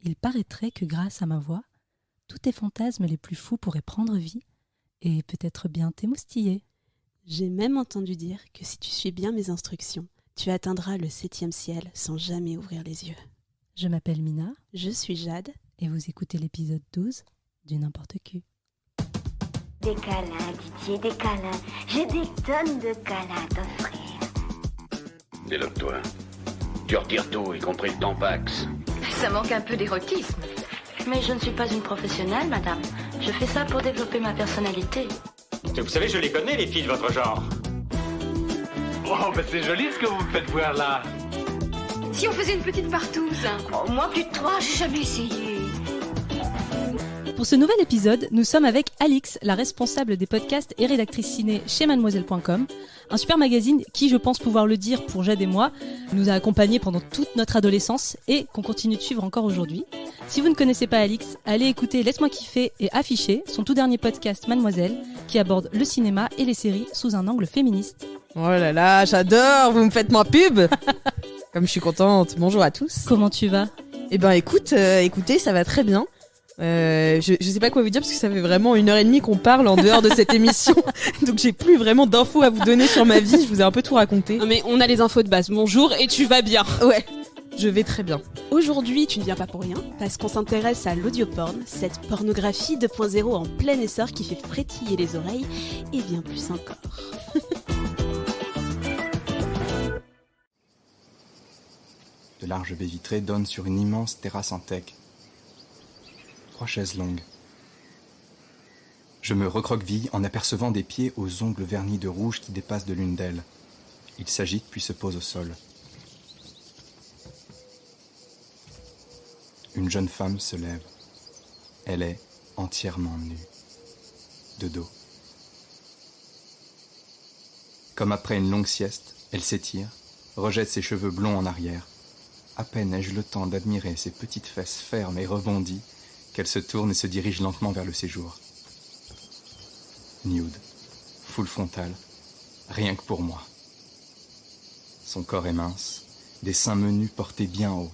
il paraîtrait que grâce à ma voix, tous tes fantasmes les plus fous pourraient prendre vie et peut-être bien t'émoustiller. J'ai même entendu dire que si tu suis bien mes instructions, tu atteindras le 7e ciel sans jamais ouvrir les yeux. Je m'appelle Mina. Je suis Jade. Et vous écoutez l'épisode 12 du N'importe Q. Des câlins, Didier, des câlins. J'ai des tonnes de câlins à t'offrir. Déloque-toi. Tu retires tout, y compris le tampax. Ça manque un peu d'érotisme. Mais je ne suis pas une professionnelle, madame. Je fais ça pour développer ma personnalité. Vous savez, je les connais, les filles de votre genre. Oh, ben c'est joli ce que vous me faites voir là. Si on faisait une petite partouze. Oh, moi, plus de 3, j'ai jamais essayé. Pour ce nouvel épisode, nous sommes avec Alix, la responsable des podcasts et rédactrice ciné chez mademoiselle.com, un super magazine qui, je pense pouvoir le dire pour Jade et moi, nous a accompagnés pendant toute notre adolescence et qu'on continue de suivre encore aujourd'hui. Si vous ne connaissez pas Alix, allez écouter Laisse-moi kiffer et Afficher, son tout dernier podcast Mademoiselle, qui aborde le cinéma et les séries sous un angle féministe. Oh là là, j'adore, vous me faites ma pub. Comme je suis contente. Bonjour à tous. Comment tu vas ? Eh ben écoutez, ça va très bien. Je sais pas quoi vous dire parce que ça fait vraiment 1h30 qu'on parle en dehors de cette émission. Donc j'ai plus vraiment d'infos à vous donner sur ma vie, je vous ai un peu tout raconté. Non mais on a les infos de base. Bonjour et tu vas bien. Ouais, je vais très bien. Aujourd'hui, tu ne viens pas pour rien, parce qu'on s'intéresse à l'audioporn, cette pornographie 2.0 en plein essor qui fait frétiller les oreilles et bien plus encore. De larges baies vitrées donnent sur une immense terrasse en teck. 3 chaises longues. Je me recroqueville en apercevant des pieds aux ongles vernis de rouge qui dépassent de l'une d'elles. Ils s'agitent puis se posent au sol. Une jeune femme se lève. Elle est entièrement nue. De dos. Comme après une longue sieste, elle s'étire, rejette ses cheveux blonds en arrière. À peine ai-je le temps d'admirer ses petites fesses fermes et rebondies qu'elle se tourne et se dirige lentement vers le séjour. Nude, full frontal, rien que pour moi. Son corps est mince, des seins menus portés bien haut,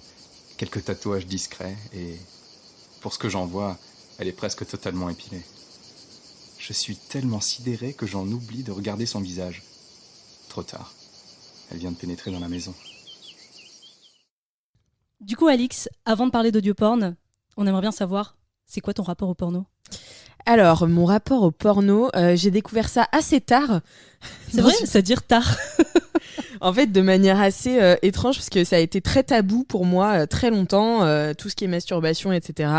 quelques tatouages discrets et, pour ce que j'en vois, elle est presque totalement épilée. Je suis tellement sidéré que j'en oublie de regarder son visage. Trop tard. Elle vient de pénétrer dans la maison. Du coup, Alix, avant de parler d'audioporn, on aimerait bien savoir, c'est quoi ton rapport au porno ? Alors, mon rapport au porno, j'ai découvert ça assez tard. C'est vrai, c'est-à-dire tard. En fait, de manière assez étrange, parce que ça a été très tabou pour moi très longtemps, tout ce qui est masturbation, etc.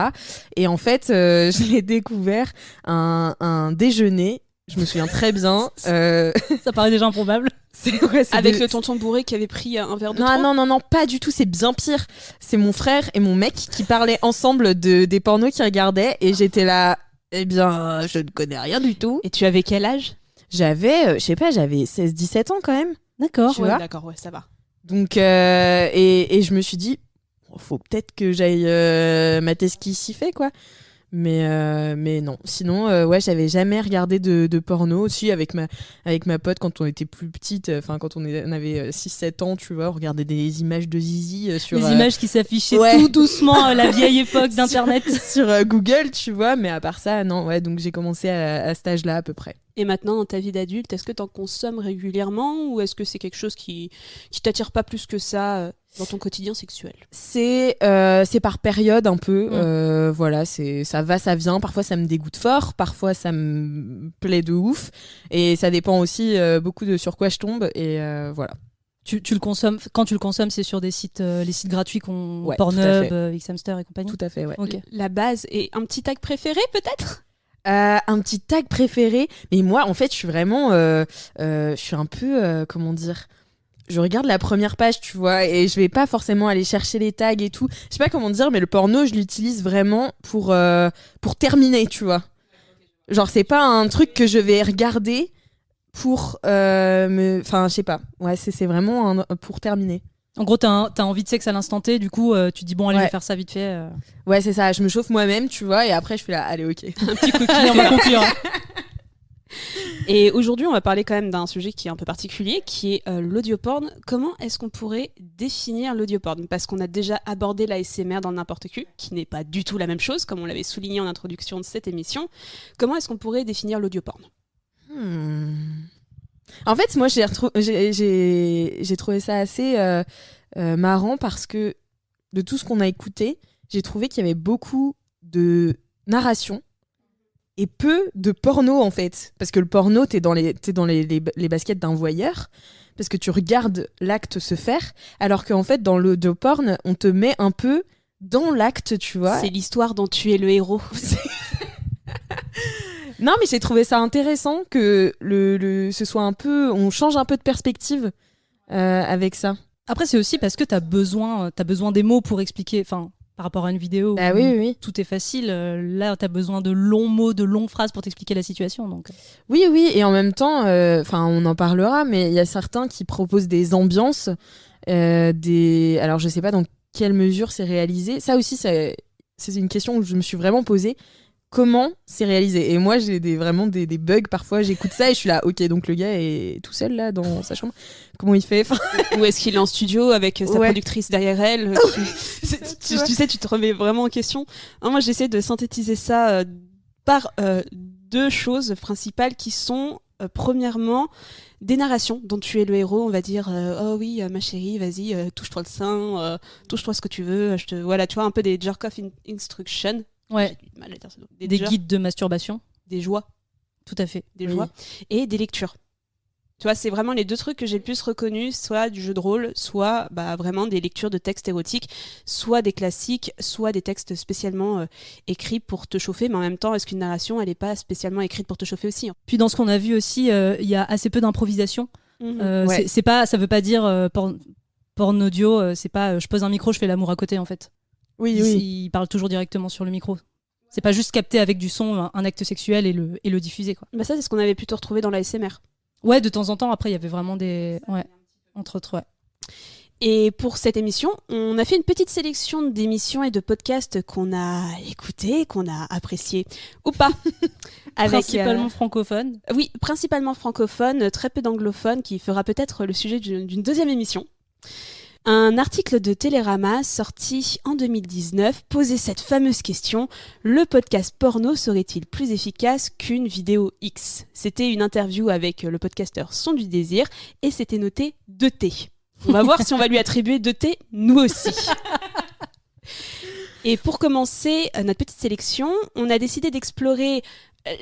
Et en fait, je l'ai découvert un déjeuner. Je me souviens très bien. Ça paraît déjà improbable. C'est Avec le tonton bourré qui avait pris un verre de trop. Non, pas du tout, c'est bien pire. C'est mon frère et mon mec qui parlaient ensemble des pornos qu'ils regardaient et j'étais là, eh bien, je ne connais rien du tout. Et tu avais quel âge ? J'avais 16-17 ans quand même. D'accord, tu vois ? D'accord, ouais, ça va. Donc, et je me suis dit, faut peut-être que j'aille mater ce qui s'y fait, quoi. Mais non. Sinon, ouais, j'avais jamais regardé de porno. Aussi, avec ma pote, quand on était plus petite, quand on avait 6-7 ans, tu vois, on regardait des images de zizi sur... Les images qui s'affichaient ouais. tout doucement à la vieille époque d'Internet. sur Google, tu vois, mais à part ça, non, ouais, donc j'ai commencé à cet âge-là à peu près. Et maintenant, dans ta vie d'adulte, est-ce que tu en consommes régulièrement ou est-ce que c'est quelque chose qui t'attire pas plus que ça dans ton quotidien sexuel ? C'est par période un peu. Voilà, ça va, ça vient. Parfois, ça me dégoûte fort. Parfois, ça me plaît de ouf. Et ça dépend aussi beaucoup de sur quoi je tombe. Et voilà. Tu le consommes, quand tu le consommes, c'est sur des sites, les sites gratuits qu'on Ouais, Pornhub, Xhamster et compagnie. Tout à fait, ouais. Ok. La base. Et un petit tag préféré, peut-être ? Un petit tag préféré, mais moi en fait je suis vraiment je suis un peu comment dire, je regarde la première page, tu vois, et je vais pas forcément aller chercher les tags et tout, je sais pas comment dire, mais le porno je l'utilise vraiment pour terminer, tu vois, genre c'est pas un truc que je vais regarder pour je sais pas, ouais, c'est vraiment pour terminer. En gros, t'as envie de sexe à l'instant T, du coup, tu dis bon, allez, je Ouais. vais faire ça vite fait. Ouais, c'est ça, je me chauffe moi-même, tu vois, et après je fais là, allez, ok. Un petit cookie, on va conclure. Et aujourd'hui, on va parler quand même d'un sujet qui est un peu particulier, qui est l'audioporn. Comment est-ce qu'on pourrait définir l'audioporn ? Parce qu'on a déjà abordé l'ASMR dans N'importe Q, qui n'est pas du tout la même chose, comme on l'avait souligné en introduction de cette émission. Comment est-ce qu'on pourrait définir l'audioporn ? En fait, moi, j'ai trouvé ça assez marrant parce que de tout ce qu'on a écouté, j'ai trouvé qu'il y avait beaucoup de narration et peu de porno, en fait. Parce que le porno, t'es dans les baskets d'un voyeur, parce que tu regardes l'acte se faire, alors qu'en fait, dans l'audioporn, on te met un peu dans l'acte, tu vois. C'est l'histoire dont tu es le héros. Non, mais j'ai trouvé ça intéressant que ce soit un peu... On change un peu de perspective avec ça. Après, c'est aussi parce que t'as besoin des mots pour expliquer... Enfin, par rapport à une vidéo où oui. Tout est facile. Là, t'as besoin de longs mots, de longues phrases pour t'expliquer la situation. Donc. Oui, et en même temps, on en parlera, mais il y a certains qui proposent des ambiances. Alors, je sais pas dans quelle mesure c'est réalisé. Ça aussi, c'est une question que je me suis vraiment posée. Comment c'est réalisé ? Et moi, j'ai vraiment des bugs. Parfois, j'écoute ça et je suis là, ok, donc le gars est tout seul là dans sa chambre. Comment il fait ? Ou est-ce qu'il est en studio avec sa productrice derrière elle tu sais, tu te remets vraiment en question. Moi, j'essaie de synthétiser ça par deux choses principales qui sont, premièrement, des narrations dont tu es le héros. On va dire, oh oui, ma chérie, vas-y, touche-toi le sein, touche-toi ce que tu veux. Voilà, tu vois, un peu des jerk-off instructions. Ouais. Des guides de masturbation. Des joies. Tout à fait. Des joies. Et des lectures. Tu vois, c'est vraiment les deux trucs que j'ai le plus reconnus, soit du jeu de rôle, soit vraiment des lectures de textes érotiques, soit des classiques, soit des textes spécialement écrits pour te chauffer, mais en même temps, est-ce qu'une narration, elle n'est pas spécialement écrite pour te chauffer aussi, hein ? Puis dans ce qu'on a vu aussi, il y a assez peu d'improvisation. C'est pas, ça veut pas dire porn audio, c'est pas je pose un micro, je fais l'amour à côté en fait. Oui. Il parle toujours directement sur le micro. C'est pas juste capter avec du son un acte sexuel et le diffuser, quoi. Ça, c'est ce qu'on avait plutôt retrouvé dans l'ASMR. Ouais, de temps en temps. Après, il y avait vraiment des... Ouais, entre autres, ouais. Et pour cette émission, on a fait une petite sélection d'émissions et de podcasts qu'on a écoutés, qu'on a appréciés ou pas. Principalement francophones. Oui, principalement francophones, très peu d'anglophones, qui fera peut-être le sujet d'une deuxième émission. Un article de Télérama sorti en 2019 posait cette fameuse question: le podcast porno serait-il plus efficace qu'une vidéo X ? C'était une interview avec le podcasteur Son du Désir et c'était noté 2T. On va voir si on va lui attribuer 2T, nous aussi. Et pour commencer notre petite sélection, on a décidé d'explorer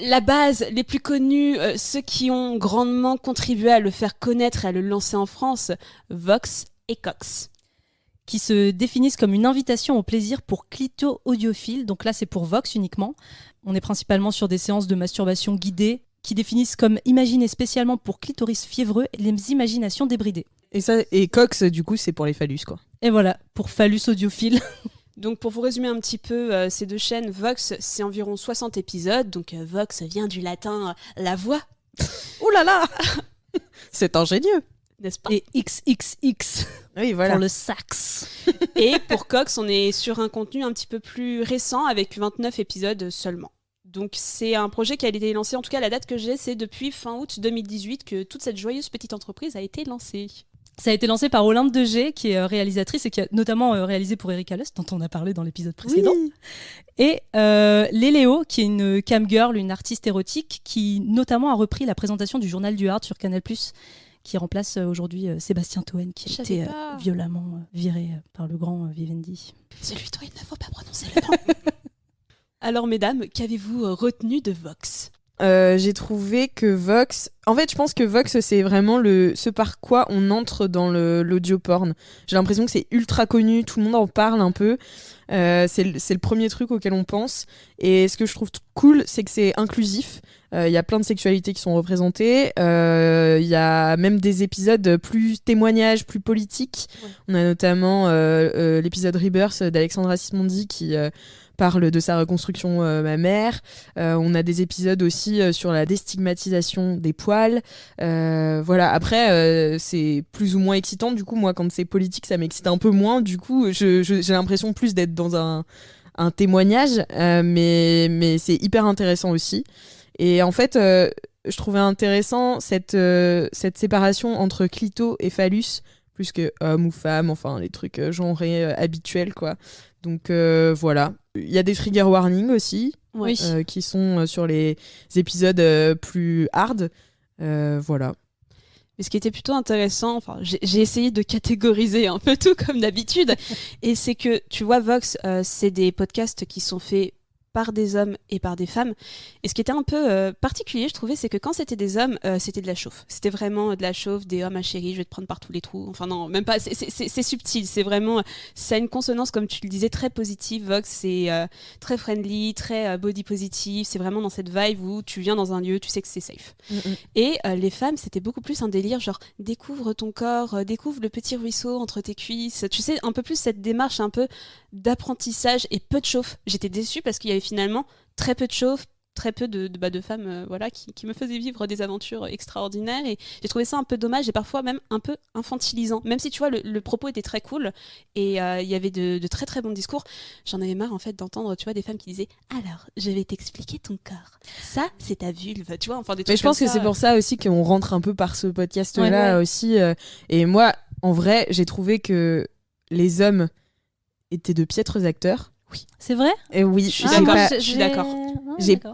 la base, les plus connus, ceux qui ont grandement contribué à le faire connaître et à le lancer en France, Vox et Cox, qui se définissent comme une invitation au plaisir pour clito-audiophiles. Donc là, c'est pour Vox uniquement. On est principalement sur des séances de masturbation guidées qui définissent comme imaginées spécialement pour clitoris fiévreux et les imaginations débridées. Et Cox, du coup, c'est pour les phallus, quoi. Et voilà, pour phallus audiophiles. Donc pour vous résumer un petit peu ces deux chaînes, Vox, c'est environ 60 épisodes. Donc Vox vient du latin la voix. Ouh là là. C'est ingénieux. N'est-ce pas ? Et XXX pour le sax. Et pour Cox, on est sur un contenu un petit peu plus récent avec 29 épisodes seulement. Donc c'est un projet qui a été lancé, en tout cas la date que j'ai, c'est depuis fin août 2018 que toute cette joyeuse petite entreprise a été lancée. Ça a été lancé par Olympe de G, qui est réalisatrice et qui a notamment réalisé pour Erika Lust, dont on a parlé dans l'épisode précédent. Oui. Et Léléo, qui est une camgirl, une artiste érotique, qui notamment a repris la présentation du Journal du Hard sur Canal+, qui remplace aujourd'hui Sébastien Toen, qui a été violemment viré par le grand Vivendi. Celui dont il ne faut pas prononcer le nom. Alors mesdames, qu'avez-vous retenu de Vox ? J'ai trouvé que Vox... En fait, je pense que Vox, c'est vraiment ce par quoi on entre dans l'audio porn. J'ai l'impression que c'est ultra connu, tout le monde en parle un peu. C'est le premier truc auquel on pense. Et ce que je trouve cool, c'est que c'est inclusif. Il y a plein de sexualités qui sont représentées. Il y a même des épisodes plus témoignages, plus politiques. Ouais. On a notamment l'épisode Rebirth d'Alexandra Sismondi qui... parle de sa reconstruction mammaire. On a des épisodes aussi sur la déstigmatisation des poils. Voilà. Après, c'est plus ou moins excitant. Du coup, moi, quand c'est politique, ça m'excite un peu moins. Du coup, j'ai l'impression plus d'être dans un témoignage, mais c'est hyper intéressant aussi. Et en fait, je trouvais intéressant cette séparation entre clito et phallus, plus que homme ou femme, enfin les trucs genrés habituels, quoi. Donc voilà. Il y a des trigger warnings aussi, qui sont sur les épisodes plus hard. Voilà. Mais ce qui était plutôt intéressant, enfin, j'ai essayé de catégoriser un peu tout comme d'habitude, et c'est que, tu vois, Vox, c'est des podcasts qui sont faits par des hommes et par des femmes. Et ce qui était un peu particulier, je trouvais, c'est que quand c'était des hommes, c'était de la chauffe. C'était vraiment de la chauffe, des « oh ma chérie, je vais te prendre par tous les trous ». Enfin non, même pas, c'est subtil, c'est vraiment... Ça a une consonance, comme tu le disais, très positive. Vox, c'est très friendly, très body positive. C'est vraiment dans cette vibe où tu viens dans un lieu, tu sais que c'est safe. Et les femmes, c'était beaucoup plus un délire, genre découvre ton corps, découvre le petit ruisseau entre tes cuisses. Tu sais, un peu plus cette démarche un peu d'apprentissage et peu de chauffe. J'étais déçue parce qu'il y avait finalement très peu de chauffe, très peu de femmes qui me faisaient vivre des aventures extraordinaires, et j'ai trouvé ça un peu dommage et parfois même un peu infantilisant, même si tu vois le propos était très cool et il y avait de très très bons discours. J'en avais marre en fait d'entendre, tu vois, des femmes qui disaient alors je vais t'expliquer ton corps, ça c'est ta vulve, tu vois, enfin des trucs. Mais je pense que c'est pour ça aussi qu'on rentre un peu par ce podcast là aussi, et moi en vrai j'ai trouvé que les hommes étaient de piètres acteurs. Oui. C'est vrai ? Et oui, je suis d'accord.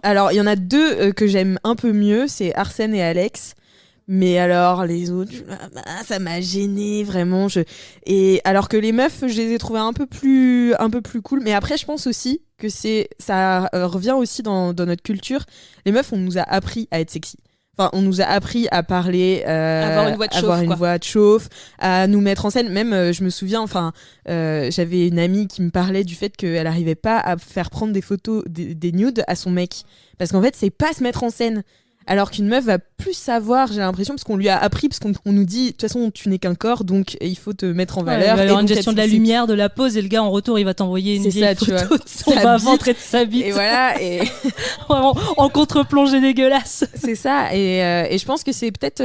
Alors, il y en a deux que j'aime un peu mieux, c'est Arsène et Alex. Mais alors, les autres, ça m'a gênée, vraiment. Et alors que les meufs, je les ai trouvées un peu plus cool. Mais après, je pense aussi que ça revient aussi dans notre culture. Les meufs, on nous a appris à être sexy. Enfin, on nous a appris à parler, avoir une voix de chauffe, à nous mettre en scène. Même, je me souviens, j'avais une amie qui me parlait du fait qu'elle n'arrivait pas à faire prendre des photos des nudes à son mec. Parce qu'en fait, c'est pas se mettre en scène. Alors qu'une meuf va plus savoir, j'ai l'impression, parce qu'on lui a appris, parce qu'on nous dit, de toute façon, tu n'es qu'un corps, donc il faut te mettre en valeur. Il va y avoir une gestion de la lumière, de la pose, et le gars, en retour, il va t'envoyer une vieille photo de son bas-ventre et de sa bite. Et voilà, et... Vraiment, en contre-plongée dégueulasse. C'est ça, et je pense que c'est peut-être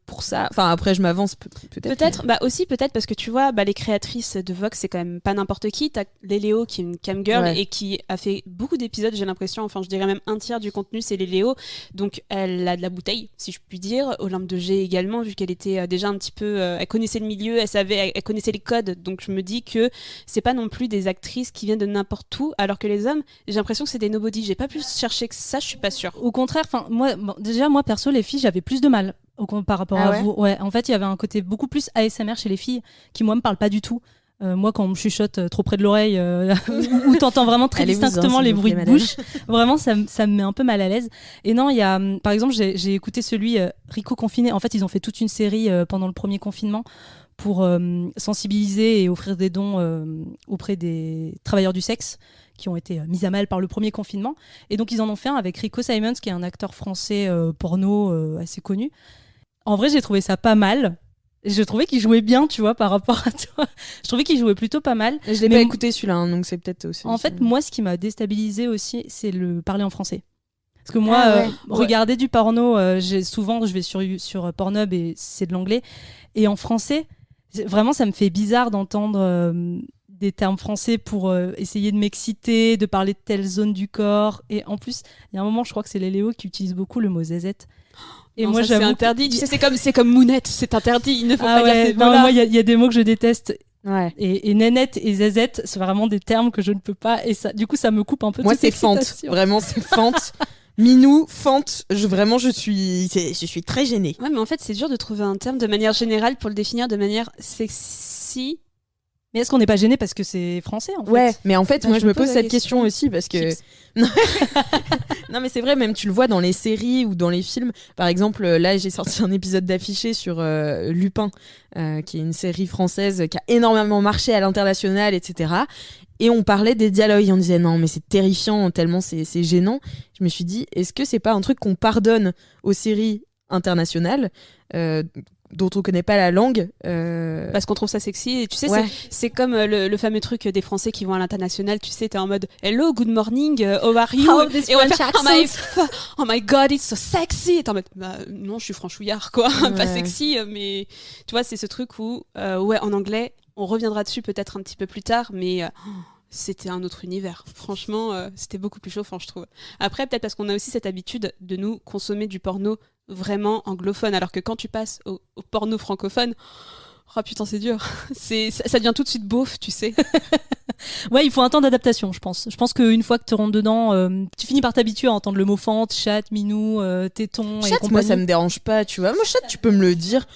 pour ça. Enfin, après, je m'avance peut-être. Aussi, peut-être, parce que tu vois, les créatrices de Vox, c'est quand même pas n'importe qui. T'as Léléo, qui est une camgirl, et qui a fait beaucoup d'épisodes, j'ai l'impression, enfin, je dirais même un tiers du contenu, c'est Léléo. Donc elle a de la bouteille, si je puis dire. Olympe de G également, vu qu'elle était déjà un petit peu... elle connaissait le milieu, elle connaissait les codes. Donc je me dis que c'est pas non plus des actrices qui viennent de n'importe où, alors que les hommes, j'ai l'impression que c'est des nobody. J'ai pas plus cherché que ça, je suis pas sûre. Au contraire, moi perso, les filles, j'avais plus de mal par rapport à vous. Ouais, en fait, il y avait un côté beaucoup plus ASMR chez les filles, qui moi me parle pas du tout. Moi, quand on me chuchote trop près de l'oreille, où t'entends vraiment très distinctement les bruits de bouche, vraiment, ça me met un peu mal à l'aise. Et non, il y a, par exemple, j'ai écouté celui Rico Confiné. En fait, ils ont fait toute une série pendant le premier confinement pour sensibiliser et offrir des dons auprès des travailleurs du sexe qui ont été mis à mal par le premier confinement. Et donc, ils en ont fait un avec Rico Simons, qui est un acteur français porno assez connu. En vrai, j'ai trouvé ça pas mal. Je trouvais qu'il jouait bien, tu vois, par rapport à toi. Je trouvais qu'il jouait plutôt pas mal. Je l'ai pas écouté celui-là, hein, donc c'est peut-être aussi... En fait, moi, ce qui m'a déstabilisée aussi, c'est le parler en français. Parce que moi, regarder du porno, souvent, je vais sur Pornhub et c'est de l'anglais. Et en français, vraiment, ça me fait bizarre d'entendre des termes français pour essayer de m'exciter, de parler de telle zone du corps. Et en plus, il y a un moment, je crois que c'est les Léo qui utilisent beaucoup le mot zézette. Et non, moi, c'est interdit. Tu sais, c'est comme mounette, c'est interdit. Il ne faut pas dire ces mots-là. Moi, il y a des mots que je déteste. Ouais. Et nénette et zézette, c'est vraiment des termes que je ne peux pas. Et ça, du coup, ça me coupe un peu. Moi, c'est fente. Vraiment, c'est fente. Minou, fente. Je suis très gênée. Ouais, mais en fait, c'est dur de trouver un terme de manière générale pour le définir de manière sexy. Mais est-ce qu'on n'est pas gêné parce que c'est français en fait ? Ouais, mais en fait, moi je me pose cette question aussi parce que... Non mais c'est vrai, même tu le vois dans les séries ou dans les films. Par exemple, là j'ai sorti un épisode d'affiché sur Lupin, qui est une série française qui a énormément marché à l'international, etc. Et on parlait des dialogues et on disait non mais c'est terrifiant tellement c'est gênant. Je me suis dit, est-ce que c'est pas un truc qu'on pardonne aux séries internationales dont on connaît pas la langue parce qu'on trouve ça sexy, et tu sais, c'est comme le fameux truc des Français qui vont à l'international, tu sais, t'es en mode hello, good morning, how are you, et on va faire oh my god, it's so sexy, et t'es en mode non, je suis franchouillard quoi, pas sexy, mais tu vois, c'est ce truc où en anglais on reviendra dessus peut-être un petit peu plus tard, mais c'était un autre univers. Franchement, c'était beaucoup plus chauffant, je trouve. Après, peut-être parce qu'on a aussi cette habitude de nous consommer du porno vraiment anglophone, alors que quand tu passes au porno francophone, oh putain, c'est dur. Ça devient tout de suite beauf, tu sais. Ouais, il faut un temps d'adaptation, je pense. Je pense qu'une fois que tu rentres dedans, tu finis par t'habituer à entendre le mot fente, chatte, minou, téton et Chatte, compagnie. moi, ça me dérange pas, tu vois. Moi, chatte, tu peux me le dire.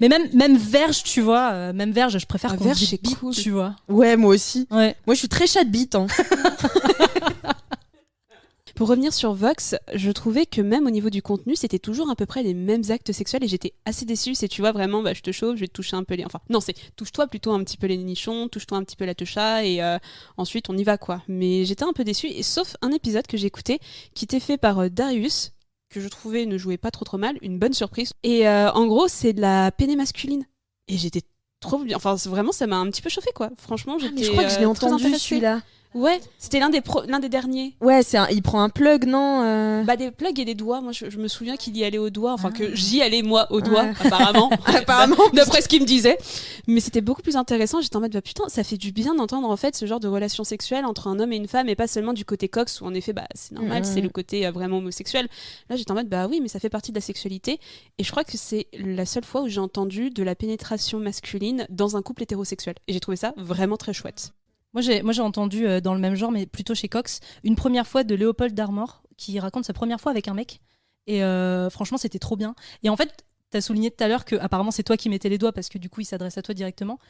Mais même verge, tu vois, même verge, je préfère qu'on Verge, dise c'est bite, cool. tu vois. Ouais, moi aussi. Ouais. Moi, je suis très chatte-bite. Hein. Pour revenir sur Vox, je trouvais que même au niveau du contenu, c'était toujours à peu près les mêmes actes sexuels et j'étais assez déçue. C'est, tu vois, vraiment, je te chauffe, je vais te toucher un peu les... Enfin, non, c'est touche-toi plutôt un petit peu les nichons, touche-toi un petit peu la techa et ensuite on y va, quoi. Mais j'étais un peu déçue, et sauf un épisode que j'ai écouté qui était fait par Darius, que je trouvais ne jouait pas trop mal, une bonne surprise. Et en gros, c'est de la péné masculine. Et j'étais trop bien. Enfin, vraiment, ça m'a un petit peu chauffé, quoi. Franchement, j'étais. Mais je crois que je l'ai très entendu, intéressée. celui-là. Ouais, c'était l'un des derniers. Ouais, il prend un plug, non Bah, des plugs et des doigts. Moi, je me souviens qu'il y allait au doigt. Enfin, que j'y allais, moi, au doigt, Ouais. apparemment. Apparemment. D'après ce qu'il me disait. Mais c'était beaucoup plus intéressant. J'étais en mode, bah putain, ça fait du bien d'entendre, en fait, ce genre de relation sexuelle entre un homme et une femme, et pas seulement du côté cox, où en effet, bah, c'est normal, c'est le côté vraiment homosexuel. Là, j'étais en mode, bah oui, mais ça fait partie de la sexualité. Et je crois que c'est la seule fois où j'ai entendu de la pénétration masculine dans un couple hétérosexuel. Et j'ai trouvé ça vraiment très chouette. Moi, j'ai entendu dans le même genre, mais plutôt chez Cox, une première fois de Léopold Darmor, qui raconte sa première fois avec un mec. Et franchement, c'était trop bien. Et en fait, t'as souligné tout à l'heure que apparemment c'est toi qui mettais les doigts parce que du coup, il s'adresse à toi directement.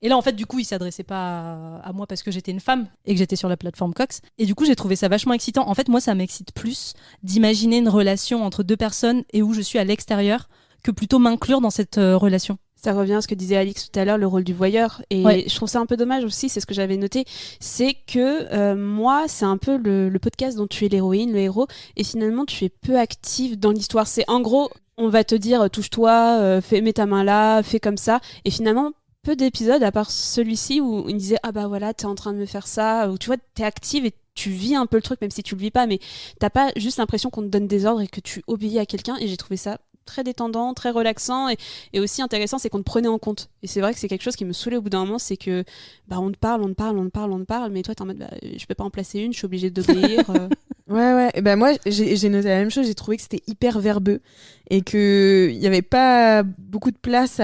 Et là, en fait, du coup, il s'adressait pas à moi parce que j'étais une femme et que j'étais sur la plateforme Cox. Et du coup, j'ai trouvé ça vachement excitant. En fait, moi, ça m'excite plus d'imaginer une relation entre deux personnes et où je suis à l'extérieur que plutôt m'inclure dans cette relation. Ça revient à ce que disait Alix tout à l'heure, le rôle du voyeur. Et Ouais. je trouve ça un peu dommage aussi, c'est ce que j'avais noté, c'est que moi, c'est un peu le podcast dont tu es l'héroïne, le héros, et finalement, tu es peu active dans l'histoire. C'est en gros, on va te dire, touche-toi, mets ta main là, fais comme ça, et finalement, peu d'épisodes, à part celui-ci, où il disait, ah bah voilà, t'es en train de me faire ça, où tu vois, t'es active et tu vis un peu le truc, même si tu le vis pas, mais t'as pas juste l'impression qu'on te donne des ordres et que tu obéis à quelqu'un, et j'ai trouvé ça très détendant, très relaxant et aussi intéressant, c'est qu'on te prenait en compte. Et c'est vrai que c'est quelque chose qui me saoulait au bout d'un moment, c'est que bah, on te parle, mais toi t'es en mode bah, je peux pas en placer une, je suis obligée d'obéir. Ouais. Et ben moi, j'ai noté la même chose. J'ai trouvé que c'était hyper verbeux et que il y avait pas beaucoup de place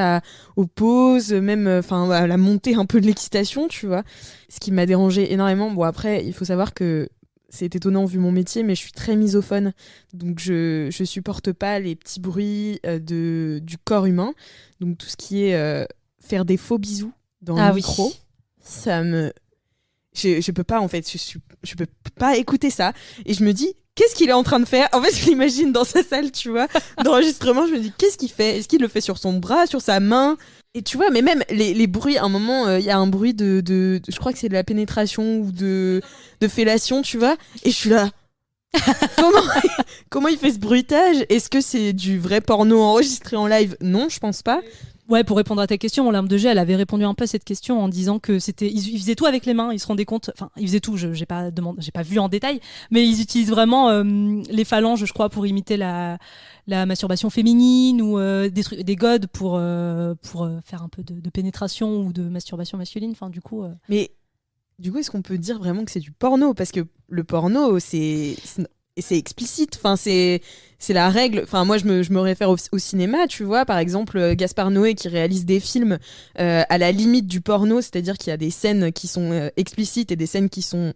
aux pauses, même, à la montée un peu de l'excitation, tu vois. Ce qui m'a dérangé énormément. Bon, après, il faut savoir que c'est étonnant vu mon métier, mais je suis très misophone, donc je supporte pas les petits bruits du corps humain. Donc tout ce qui est faire des faux bisous dans le micro, ça me... Je peux pas, en fait, je peux pas écouter ça. Et je me dis, qu'est-ce qu'il est en train de faire ? En fait, je l'imagine dans sa salle, tu vois, d'enregistrement, je me dis, qu'est-ce qu'il fait ? Est-ce qu'il le fait sur son bras, sur sa main ? Et tu vois, mais même les bruits, à un moment, il y a un bruit de je crois que c'est de la pénétration ou de fellation, tu vois, et je suis là. Comment il fait ce bruitage ? Est-ce que c'est du vrai porno enregistré en live ? Non, je pense pas. Ouais, pour répondre à ta question, mon larme de jet, elle avait répondu un peu à cette question en disant que ils faisaient tout avec les mains, ils se rendaient compte, enfin, ils faisaient tout, j'ai pas vu en détail, mais ils utilisent vraiment les phalanges, je crois, pour imiter la masturbation féminine ou des godes pour faire un peu de pénétration ou de masturbation masculine, enfin, du coup... Mais du coup, est-ce qu'on peut dire vraiment que c'est du porno ? Parce que le porno, c'est explicite, enfin, c'est la règle. Enfin, moi, je me réfère au cinéma, tu vois, par exemple, Gaspard Noé qui réalise des films à la limite du porno, c'est-à-dire qu'il y a des scènes qui sont explicites et des scènes qui sont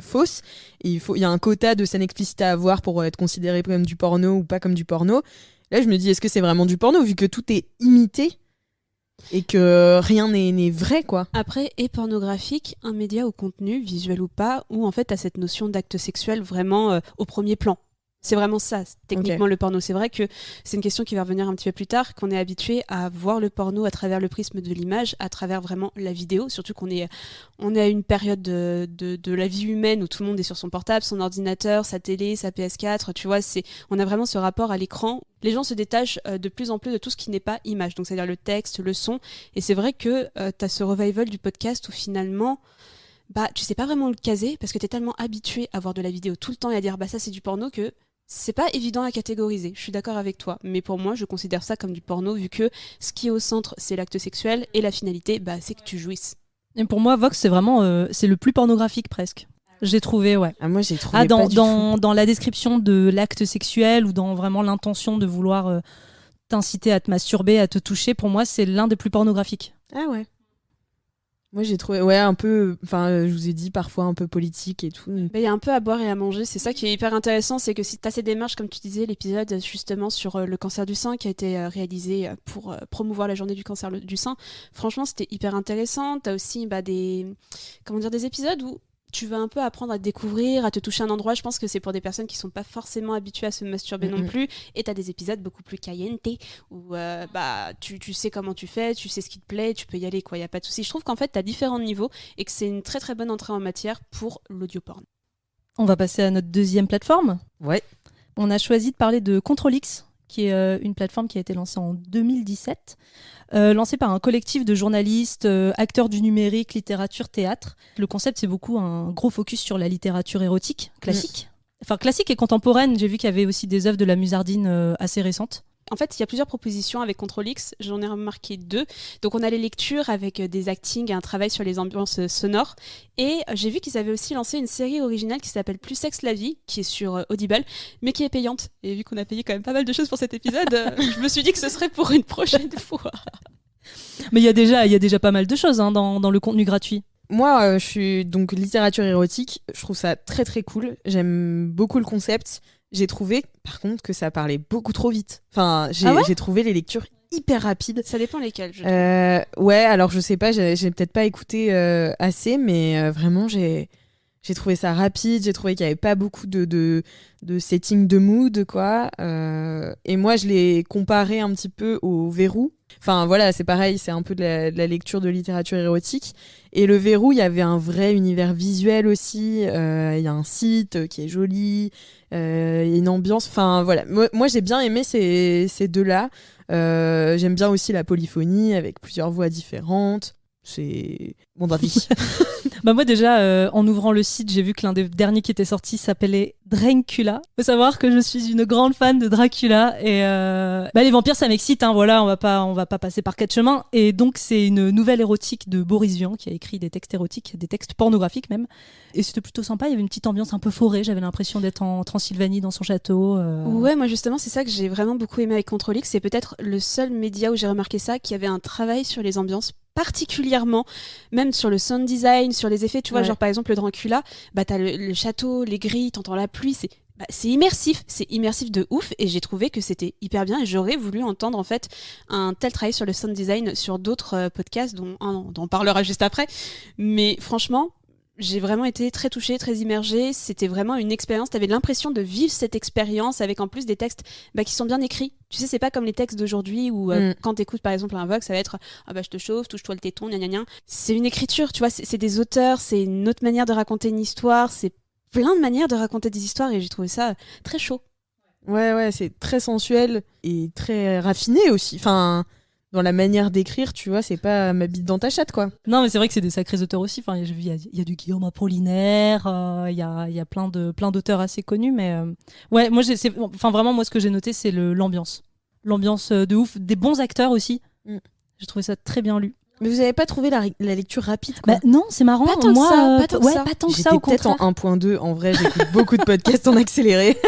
fausses. Et il y a un quota de scènes explicites à avoir pour être considéré comme du porno ou pas comme du porno. Là, je me dis, est-ce que c'est vraiment du porno, vu que tout est imité et que rien n'est vrai, quoi. Après, est pornographique un média au contenu, visuel ou pas, où en fait t'as cette notion d'acte sexuel vraiment au premier plan. C'est vraiment ça, techniquement, le porno. C'est vrai que c'est une question qui va revenir un petit peu plus tard, qu'on est habitué à voir le porno à travers le prisme de l'image, à travers vraiment la vidéo, surtout qu'on est à une période de la vie humaine où tout le monde est sur son portable, son ordinateur, sa télé, sa PS4, tu vois, on a vraiment ce rapport à l'écran. Les gens se détachent de plus en plus de tout ce qui n'est pas image, donc c'est-à-dire le texte, le son, et c'est vrai que t'as ce revival du podcast où finalement... bah, tu sais pas vraiment le caser parce que t'es tellement habitué à voir de la vidéo tout le temps et à dire bah ça c'est du porno que c'est pas évident à catégoriser. Je suis d'accord avec toi, mais pour moi je considère ça comme du porno vu que ce qui est au centre c'est l'acte sexuel et la finalité bah c'est que tu jouisses. Et pour moi, Vox, c'est vraiment c'est le plus pornographique presque. J'ai trouvé, ouais. Ah, moi, j'ai trouvé dans la description de l'acte sexuel ou dans vraiment l'intention de vouloir t'inciter à te masturber, à te toucher, pour moi, c'est l'un des plus pornographiques. Ah ouais. Moi, j'ai trouvé, un peu, je vous ai dit, parfois un peu politique et tout. Il y a un peu à boire et à manger. C'est ça qui est hyper intéressant, c'est que si tu as ces démarches, comme tu disais, l'épisode justement sur le cancer du sein qui a été réalisé pour promouvoir la journée du cancer du sein, franchement, c'était hyper intéressant. Tu as aussi des épisodes où tu vas un peu apprendre à te découvrir, à te toucher un endroit. Je pense que c'est pour des personnes qui sont pas forcément habituées à se masturber non plus. Et tu as des épisodes beaucoup plus caliente où tu sais comment tu fais, tu sais ce qui te plaît, tu peux y aller, quoi. Il n'y a pas de souci. Je trouve qu'en fait, tu as différents niveaux et que c'est une très très bonne entrée en matière pour l'audio-porn. On va passer à notre deuxième plateforme. Ouais. On a choisi de parler de CtrlX, qui est une plateforme qui a été lancée en 2017. Lancé par un collectif de journalistes, acteurs du numérique, littérature, théâtre. Le concept, c'est beaucoup un gros focus sur la littérature érotique classique. Enfin, classique et contemporaine. J'ai vu qu'il y avait aussi des œuvres de la Musardine assez récentes. En fait, il y a plusieurs propositions avec CtrlX. J'en ai remarqué 2. Donc, on a les lectures avec des actings et un travail sur les ambiances sonores. Et j'ai vu qu'ils avaient aussi lancé une série originale qui s'appelle Plus sexe la vie, qui est sur Audible, mais qui est payante. Et vu qu'on a payé quand même pas mal de choses pour cet épisode, je me suis dit que ce serait pour une prochaine fois. Mais il y a déjà pas mal de choses dans le contenu gratuit. Moi, je suis donc littérature érotique. Je trouve ça très très cool. J'aime beaucoup le concept. J'ai trouvé, par contre, que ça parlait beaucoup trop vite. Enfin, j'ai trouvé les lectures hyper rapides. Ça dépend lesquelles, je trouve. Ouais, alors je sais pas, j'ai peut-être pas écouté assez, mais vraiment, j'ai trouvé ça rapide. J'ai trouvé qu'il y avait pas beaucoup de setting de mood, quoi. Et moi, je l'ai comparé un petit peu au Verrou. Enfin, voilà, c'est pareil, c'est un peu de la lecture de littérature érotique. Et le Verrou, il y avait un vrai univers visuel aussi. Il y a un site qui est joli. Il y a une ambiance. Enfin, voilà. Moi, j'ai bien aimé ces deux-là. J'aime bien aussi la polyphonie avec plusieurs voix différentes. C'est mon avis. Moi déjà, en ouvrant le site, j'ai vu que l'un des derniers qui était sorti s'appelait Dracula. Faut savoir que je suis une grande fan de Dracula et les vampires ça m'excite, hein, voilà, on va pas passer par 4 chemins. Et donc c'est une nouvelle érotique de Boris Vian qui a écrit des textes érotiques, des textes pornographiques même. Et c'était plutôt sympa, il y avait une petite ambiance un peu forêt, j'avais l'impression d'être en Transylvanie dans son château. Ouais, moi justement c'est ça que j'ai vraiment beaucoup aimé avec CtrlX, c'est peut-être le seul média où j'ai remarqué ça, qui avait un travail sur les ambiances particulièrement, même sur le sound design, sur les effets, tu vois, genre par exemple le Dracula, t'as le château, les grilles, t'entends la pluie, c'est immersif de ouf, et j'ai trouvé que c'était hyper bien, et j'aurais voulu entendre en fait un tel travail sur le sound design sur d'autres podcasts dont on parlera juste après, mais franchement j'ai vraiment été très touchée, très immergée. C'était vraiment une expérience. T'avais l'impression de vivre cette expérience avec en plus des textes qui sont bien écrits. Tu sais, c'est pas comme les textes d'aujourd'hui où quand t'écoutes par exemple un Vox, ça va être je te chauffe, touche-toi le téton, gna gna gna. C'est une écriture, tu vois, c'est des auteurs, c'est une autre manière de raconter une histoire, c'est plein de manières de raconter des histoires et j'ai trouvé ça très chaud. Ouais, c'est très sensuel et très raffiné aussi. Enfin, dans la manière d'écrire, tu vois, c'est pas ma bite dans ta chatte, quoi. Non, mais c'est vrai que c'est des sacrés auteurs aussi. Enfin, il y a du Guillaume Apollinaire, il y a plein d'auteurs assez connus, mais ouais, moi, vraiment, moi, ce que j'ai noté, c'est l'ambiance. L'ambiance de ouf, des bons acteurs aussi. J'ai trouvé ça très bien lu. Mais vous avez pas trouvé la lecture rapide, quoi? Non, c'est marrant. Pas tant moi, que ça. Pas tant que ça, J'étais au contraire. peut-être en 1.2. En vrai, j'écoute beaucoup de podcasts en accéléré.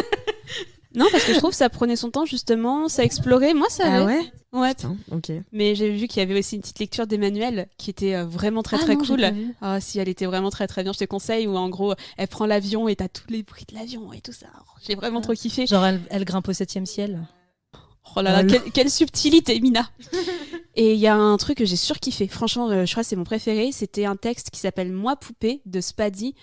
Non, parce que je trouve que ça prenait son temps, justement, ça explorait. Moi, ça allait. Ah ouais? Ouais. Putain, ok. Mais j'ai vu qu'il y avait aussi une petite lecture d'Emmanuel qui était vraiment très très cool. Ah si, elle était vraiment très très bien, je te conseille, où en gros elle prend l'avion et t'as tous les bruits de l'avion et tout ça. J'ai vraiment trop kiffé. Genre elle grimpe au 7e ciel. Oh là là, quelle subtilité, Mina. Et il y a un truc que j'ai surkiffé, franchement, je crois que c'est mon préféré, c'était un texte qui s'appelle Moi poupée de Spadi.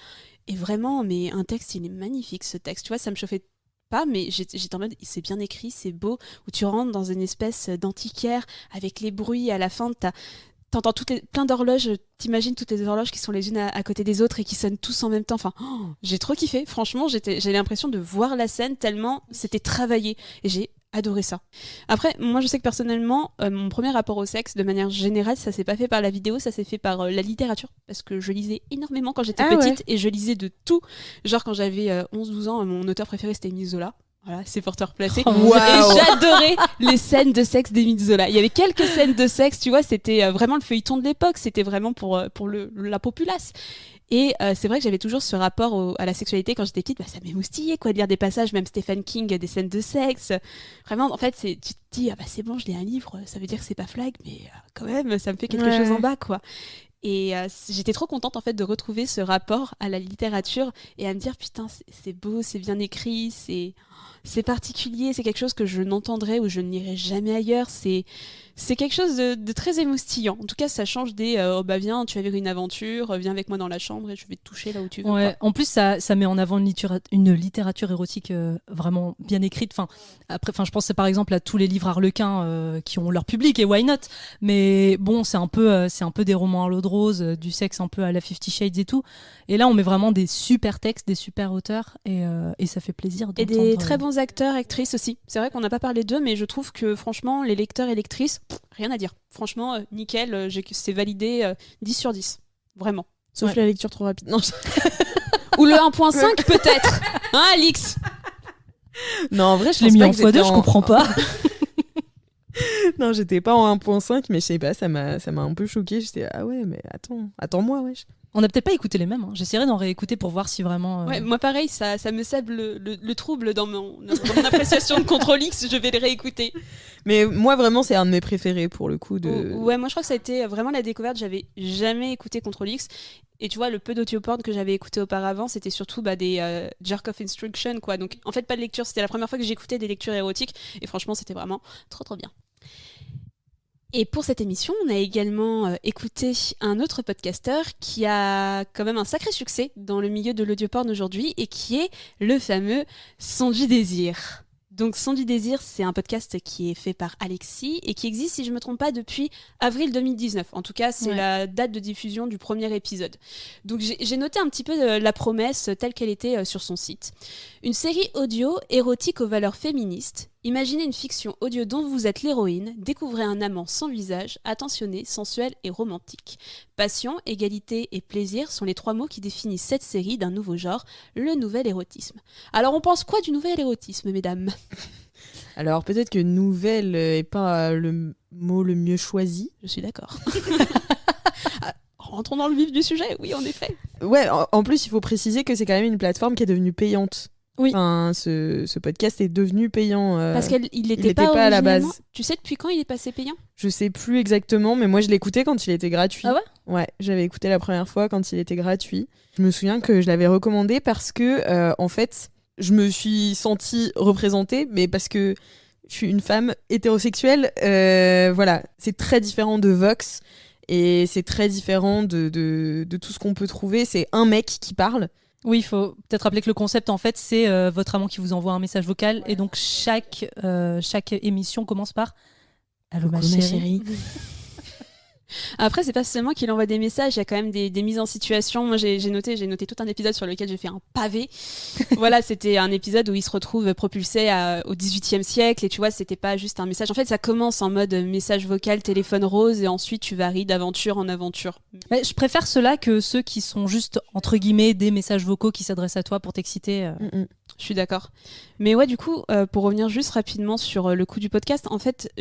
Et vraiment, mais un texte, il est magnifique ce texte, tu vois, ça me chauffait pas, mais j'étais en mode c'est bien écrit, c'est beau, où tu rentres dans une espèce d'antiquaire avec les bruits, à la fin t'entends plein d'horloges, t'imagines toutes les horloges qui sont les unes à côté des autres et qui sonnent tous en même temps. Enfin, j'ai trop kiffé, franchement, j'ai l'impression de voir la scène tellement c'était travaillé et j'ai adoré ça. Après, moi je sais que personnellement, mon premier rapport au sexe, de manière générale, ça s'est pas fait par la vidéo, ça s'est fait par la littérature, parce que je lisais énormément quand j'étais petite et je lisais de tout. Genre quand j'avais 11-12 ans, mon auteur préféré c'était Émile Zola. Voilà, c'est pour te replacer. Wow. Et j'adorais les scènes de sexe d'Émile Zola. Il y avait quelques scènes de sexe, tu vois, c'était vraiment le feuilleton de l'époque, c'était vraiment pour la populace. Et c'est vrai que j'avais toujours ce rapport à la sexualité quand j'étais petite, ça m'émoustillait quoi, de lire des passages, même Stephen King, des scènes de sexe. Vraiment, en fait, tu te dis, c'est bon, je lis un livre, ça veut dire que c'est pas flag, mais quand même, ça me fait quelque chose en bas, quoi. Et j'étais trop contente en fait de retrouver ce rapport à la littérature et à me dire putain c'est beau, c'est bien écrit, c'est particulier, c'est quelque chose que je n'entendrai ou je ne lirai jamais ailleurs, c'est quelque chose de très émoustillant. En tout cas, ça change des viens, tu vas vivre une aventure, viens avec moi dans la chambre et je vais te toucher là où tu veux. Ouais. En plus, ça met en avant une littérature érotique vraiment bien écrite. Après, je pense par exemple à tous les livres Harlequin qui ont leur public et why not. Mais bon, c'est un peu des romans à l'eau de rose, du sexe un peu à la 50 Shades et tout. Et là, on met vraiment des super textes, des super auteurs et ça fait plaisir d'entendre. Et des très bons acteurs, actrices aussi. C'est vrai qu'on n'a pas parlé d'eux, mais je trouve que franchement, les lecteurs et lectrices, rien à dire. Franchement, nickel, c'est validé 10 sur 10. Vraiment. Sauf la lecture trop rapide. Non, ou le 1.5 peut-être. Hein, Alix? Non, en vrai, je l'ai mis en x2, je comprends pas. Non, j'étais pas en 1.5, mais je sais pas, ça m'a un peu choquée. J'étais ah ouais, mais attends-moi, wesh. On n'a peut-être pas écouté les mêmes. Hein. J'essaierai d'en réécouter pour voir si vraiment. Ouais, moi pareil, ça me sème le trouble dans mon appréciation de Contrôle X. Je vais le réécouter. Mais moi vraiment, c'est un de mes préférés pour le coup. Ouais, moi je crois que ça a été vraiment la découverte. J'avais jamais écouté Contrôle X. Et tu vois, le peu d'audioporn que j'avais écouté auparavant, c'était surtout des jerk-off instruction, quoi. Donc en fait, pas de lecture. C'était la première fois que j'écoutais des lectures érotiques. Et franchement, c'était vraiment trop trop bien. Et pour cette émission, on a également écouté un autre podcasteur qui a quand même un sacré succès dans le milieu de l'audioporn aujourd'hui et qui est le fameux Son du Désir. Donc Son du Désir, c'est un podcast qui est fait par Alexis et qui existe, si je ne me trompe pas, depuis avril 2019. En tout cas, c'est la date de diffusion du premier épisode. Donc j'ai noté un petit peu la promesse telle qu'elle était sur son site. Une série audio érotique aux valeurs féministes. Imaginez une fiction audio dont vous êtes l'héroïne, découvrez un amant sans visage, attentionné, sensuel et romantique. Passion, égalité et plaisir sont les 3 mots qui définissent cette série d'un nouveau genre, le nouvel érotisme. Alors on pense quoi du nouvel érotisme, mesdames ? Alors peut-être que nouvelle est pas le mot le mieux choisi. Je suis d'accord. Rentrons dans le vif du sujet, oui en effet. Ouais, en plus il faut préciser que c'est quand même une plateforme qui est devenue payante. Oui. Enfin, ce podcast est devenu payant. Parce qu'il n'était pas à la base. Tu sais depuis quand il est passé payant ? Je sais plus exactement, mais moi je l'écoutais quand il était gratuit. Ah ouais ? Ouais, j'avais écouté la première fois quand il était gratuit. Je me souviens que je l'avais recommandé parce que, en fait, je me suis sentie représentée, mais parce que je suis une femme hétérosexuelle. Voilà, c'est très différent de Vox et c'est très différent de tout ce qu'on peut trouver. C'est un mec qui parle. Oui, il faut peut-être rappeler que le concept, en fait, c'est votre amant qui vous envoie un message vocal. Et donc, chaque émission commence par « Allô, ma chérie ». Après, c'est pas seulement qu'il envoie des messages, il y a quand même des mises en situation. Moi, j'ai noté tout un épisode sur lequel j'ai fait un pavé. Voilà, c'était un épisode où il se retrouve propulsé au XVIIIe siècle. Et tu vois, c'était pas juste un message. En fait, ça commence en mode message vocal, téléphone rose, et ensuite tu varies d'aventure en aventure. Mais je préfère ceux-là que ceux qui sont juste, entre guillemets, des messages vocaux qui s'adressent à toi pour t'exciter. Je suis d'accord. Mais ouais, du coup, pour revenir juste rapidement sur le coup du podcast, en fait,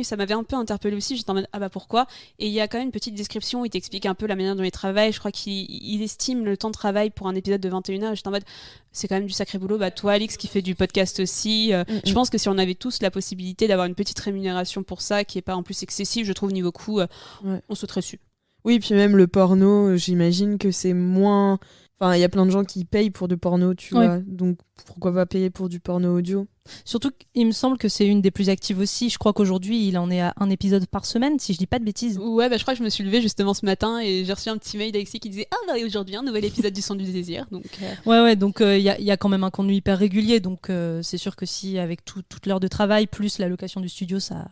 ça m'avait un peu interpellée aussi. J'étais en mode, pourquoi ? Et il y a quand même une petite description où il t'explique un peu la manière dont il travaille. Je crois qu'il estime le temps de travail pour un épisode de 21h. Et j'étais en mode, c'est quand même du sacré boulot. Toi, Alix, qui fait du podcast aussi. Je pense que si on avait tous la possibilité d'avoir une petite rémunération pour ça, qui est pas en plus excessive, je trouve, niveau coût, on sauterait dessus. Oui, puis même le porno, j'imagine que c'est moins... Enfin, il y a plein de gens qui payent pour du porno, tu vois. Donc, pourquoi pas payer pour du porno audio ? Surtout qu'il me semble que c'est une des plus actives aussi. Je crois qu'aujourd'hui, il en est à un épisode par semaine, si je dis pas de bêtises. Ouais, je crois que je me suis levée justement ce matin et j'ai reçu un petit mail d'Alexis qui disait aujourd'hui, un nouvel épisode du Son du Désir. Donc, Ouais, donc il y a quand même un contenu hyper régulier. Donc, c'est sûr que si, avec toute l'heure de travail, plus la location du studio, ça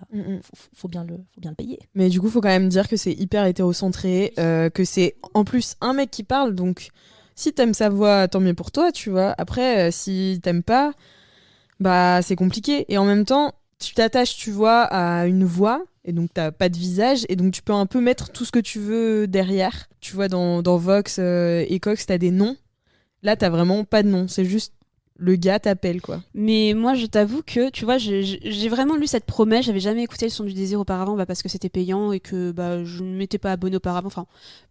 faut bien le payer. Mais du coup, faut quand même dire que c'est hyper hétérocentré, que c'est en plus un mec qui parle, donc... Si t'aimes sa voix, tant mieux pour toi, tu vois. Après, si t'aimes pas, c'est compliqué. Et en même temps, tu t'attaches, tu vois, à une voix, et donc t'as pas de visage, et donc tu peux un peu mettre tout ce que tu veux derrière. Tu vois, dans Vox et Cox, t'as des noms. Là, t'as vraiment pas de nom. C'est juste le gars t'appelle, quoi. Mais moi, je t'avoue que, tu vois, j'ai vraiment lu cette promesse. J'avais jamais écouté le son du désir auparavant, parce que c'était payant et que je ne m'étais pas abonnée auparavant. Enfin,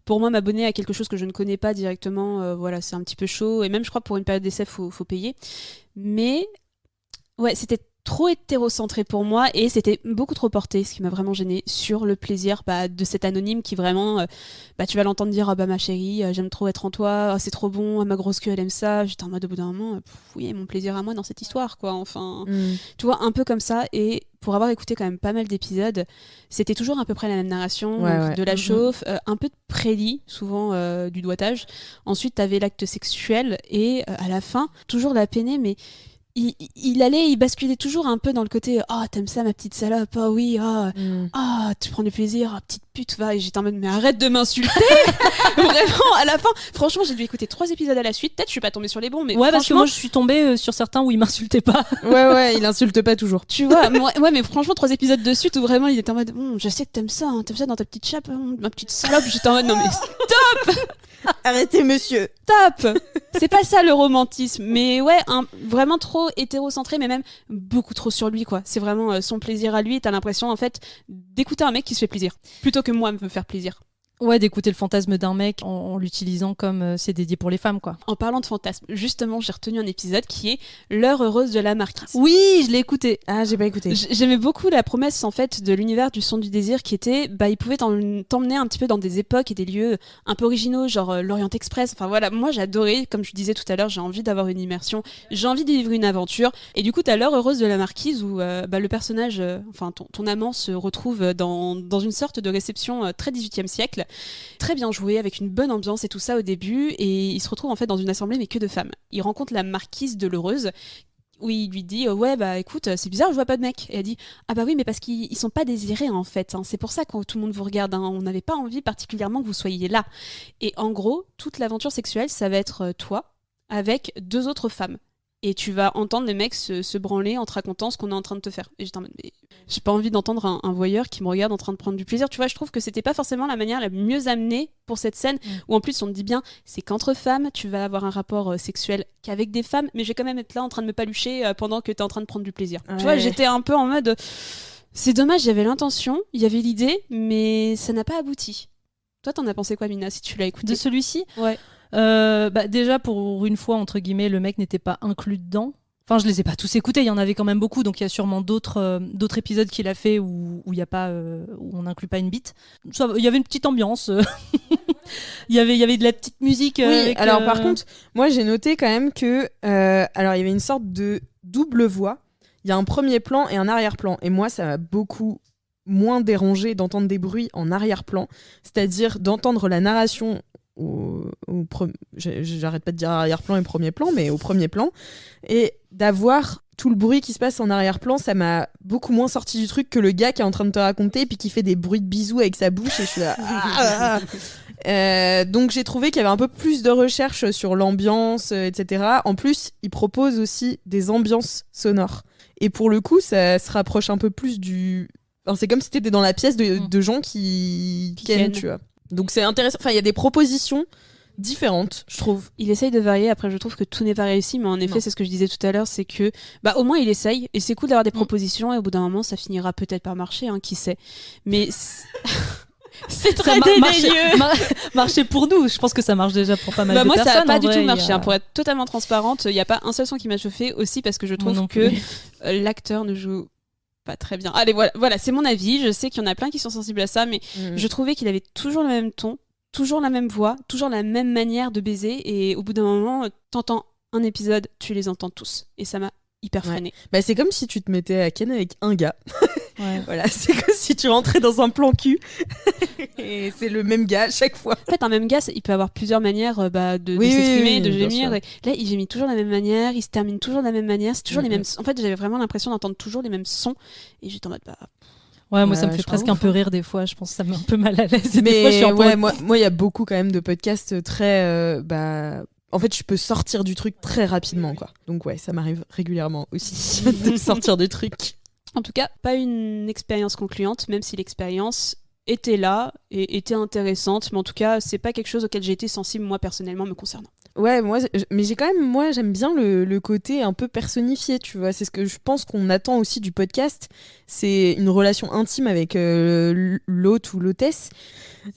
pour moi, m'abonner à quelque chose que je ne connais pas directement, voilà, c'est un petit peu chaud. Et même, je crois, pour une période d'essai, faut payer. Mais ouais, c'était trop hétérocentré pour moi et c'était beaucoup trop porté, ce qui m'a vraiment gênée, sur le plaisir de cet anonyme qui vraiment, tu vas l'entendre dire ma chérie, j'aime trop être en toi, c'est trop bon, ma grosse queue elle aime ça. J'étais en mode au bout d'un moment, oui, mon plaisir à moi dans cette histoire, quoi. Enfin, tu vois, un peu comme ça. Et pour avoir écouté quand même pas mal d'épisodes, c'était toujours à peu près la même narration, de la chauffe, un peu de prélit, souvent du doigtage. Ensuite, t'avais l'acte sexuel et à la fin, toujours la peinée, mais il basculait toujours un peu dans le côté t'aimes ça ma petite salope, oui, tu prends du plaisir, petite pute, va. Et j'étais en mode mais arrête de m'insulter. Vraiment, à la fin, franchement, j'ai dû écouter 3 épisodes à la suite. Peut-être je suis pas tombée sur les bons, mais parce que moi je suis tombée sur certains où il m'insultait pas. Il insulte pas toujours, tu vois. Mais franchement, 3 épisodes de suite où vraiment il était en mode je sais que t'aimes ça dans ta petite chape, ma petite salope. J'étais en mode non mais stop. Arrêtez monsieur, stop. C'est pas ça le romantisme, mais vraiment trop hétérocentré, mais même beaucoup trop sur lui, quoi. C'est vraiment son plaisir à lui. T'as l'impression en fait d'écouter un mec qui se fait plaisir plutôt que moi me faire plaisir. Ouais, d'écouter le fantasme d'un mec en l'utilisant comme c'est dédié pour les femmes, quoi. En parlant de fantasme, justement, j'ai retenu un épisode qui est l'heure heureuse de la marquise. Oui, je l'ai écouté. Ah, j'ai pas écouté. J'aimais beaucoup la promesse, en fait, de l'univers du son du désir qui était, il pouvait t'emmener un petit peu dans des époques et des lieux un peu originaux, genre l'Orient Express. Enfin voilà, moi j'ai adoré, comme je disais tout à l'heure, j'ai envie d'avoir une immersion, j'ai envie de vivre une aventure. Et du coup, t'as l'heure heureuse de la marquise où le personnage, ton amant se retrouve dans une sorte de réception très 18e siècle. Très bien joué, avec une bonne ambiance et tout ça au début, et il se retrouve en fait dans une assemblée mais que de femmes. Il rencontre la marquise de l'Heureuse, où il lui dit écoute, c'est bizarre, je vois pas de mec. Et elle dit oui, mais parce qu'ils sont pas désirés en fait, c'est pour ça que tout le monde vous regarde, on n'avait pas envie particulièrement que vous soyez là. Et en gros, toute l'aventure sexuelle, ça va être toi avec 2 autres femmes. Et tu vas entendre les mecs se branler en te racontant ce qu'on est en train de te faire. Et j'étais en mode, mais j'ai pas envie d'entendre un voyeur qui me regarde en train de prendre du plaisir. Tu vois, je trouve que c'était pas forcément la manière la mieux amenée pour cette scène, où en plus on te dit bien, c'est qu'entre femmes, tu vas avoir un rapport sexuel qu'avec des femmes, mais je vais quand même être là en train de me palucher pendant que t'es en train de prendre du plaisir. Ouais. Tu vois, j'étais un peu en mode, c'est dommage, il y avait l'intention, il y avait l'idée, mais ça n'a pas abouti. Toi, t'en as pensé quoi, Mina, si tu l'as écouté ? De celui-ci ? Ouais. Déjà, pour une fois, entre guillemets, le mec n'était pas inclus dedans. Enfin, je les ai pas tous écoutés, il y en avait quand même beaucoup, donc il y a sûrement d'autres épisodes qu'il a fait où il y a pas, où on n'inclut pas une bite. Il y avait une petite ambiance. il y avait de la petite musique. Oui, alors par contre, moi j'ai noté quand même que, alors il y avait une sorte de double voix. Il y a un premier plan et un arrière-plan, et moi ça m'a beaucoup moins dérangé d'entendre des bruits en arrière-plan, c'est-à-dire d'entendre la narration j'arrête pas de dire arrière-plan et premier plan, mais au premier plan, et d'avoir tout le bruit qui se passe en arrière-plan. Ça m'a beaucoup moins sorti du truc que le gars qui est en train de te raconter et puis qui fait des bruits de bisous avec sa bouche, et je suis là donc j'ai trouvé qu'il y avait un peu plus de recherche sur l'ambiance, etc. En plus, il propose aussi des ambiances sonores, et pour le coup ça se rapproche un peu plus du... Enfin, c'est comme si t'étais dans la pièce de gens qui kennent, tu vois. Donc c'est intéressant. Enfin, il y a des propositions différentes, je trouve. Il essaye de varier. Après, je trouve que tout n'est pas réussi, mais en effet, c'est ce que je disais tout à l'heure, c'est que au moins il essaye, et c'est cool d'avoir des propositions, et au bout d'un moment, ça finira peut-être par marcher, qui sait. Mais c'est très dédaigneux. Marcher pour nous, je pense que ça marche déjà pour pas mal de moi, personnes. Ça n'a pas du tout marché. Pour être totalement transparente, il n'y a pas un seul son qui m'a chauffé, aussi parce que je trouve que l'acteur ne joue pas très bien. Allez, voilà, c'est mon avis. Je sais qu'il y en a plein qui sont sensibles à ça, mais je trouvais qu'il avait toujours le même ton, toujours la même voix, toujours la même manière de baiser, et au bout d'un moment, t'entends un épisode, tu les entends tous, et ça m'a hyper freiné. C'est comme si tu te mettais à ken avec un gars. Voilà, c'est comme si tu rentrais dans un plan cul et c'est le même gars à chaque fois. En fait, un même gars, il peut avoir plusieurs manières de s'exprimer, de gémir. Et là, il gémit toujours de la même manière, il se termine toujours de la même manière, c'est toujours les mêmes. En fait, j'avais vraiment l'impression d'entendre toujours les mêmes sons, et j'étais en mode Ouais, moi ça me fait presque un peu rire des fois, je pense que ça me met un peu mal à l'aise. Mais des fois, je suis en moi il y a beaucoup quand même de podcasts très en fait, je peux sortir du truc très rapidement, quoi. Donc ça m'arrive régulièrement aussi de sortir du truc. En tout cas, pas une expérience concluante, même si l'expérience était là et était intéressante, mais en tout cas, c'est pas quelque chose auquel j'ai été sensible moi personnellement me concernant. Ouais, mais j'aime bien le côté un peu personnifié, tu vois. C'est ce que je pense qu'on attend aussi du podcast. C'est une relation intime avec l'hôte ou l'hôtesse.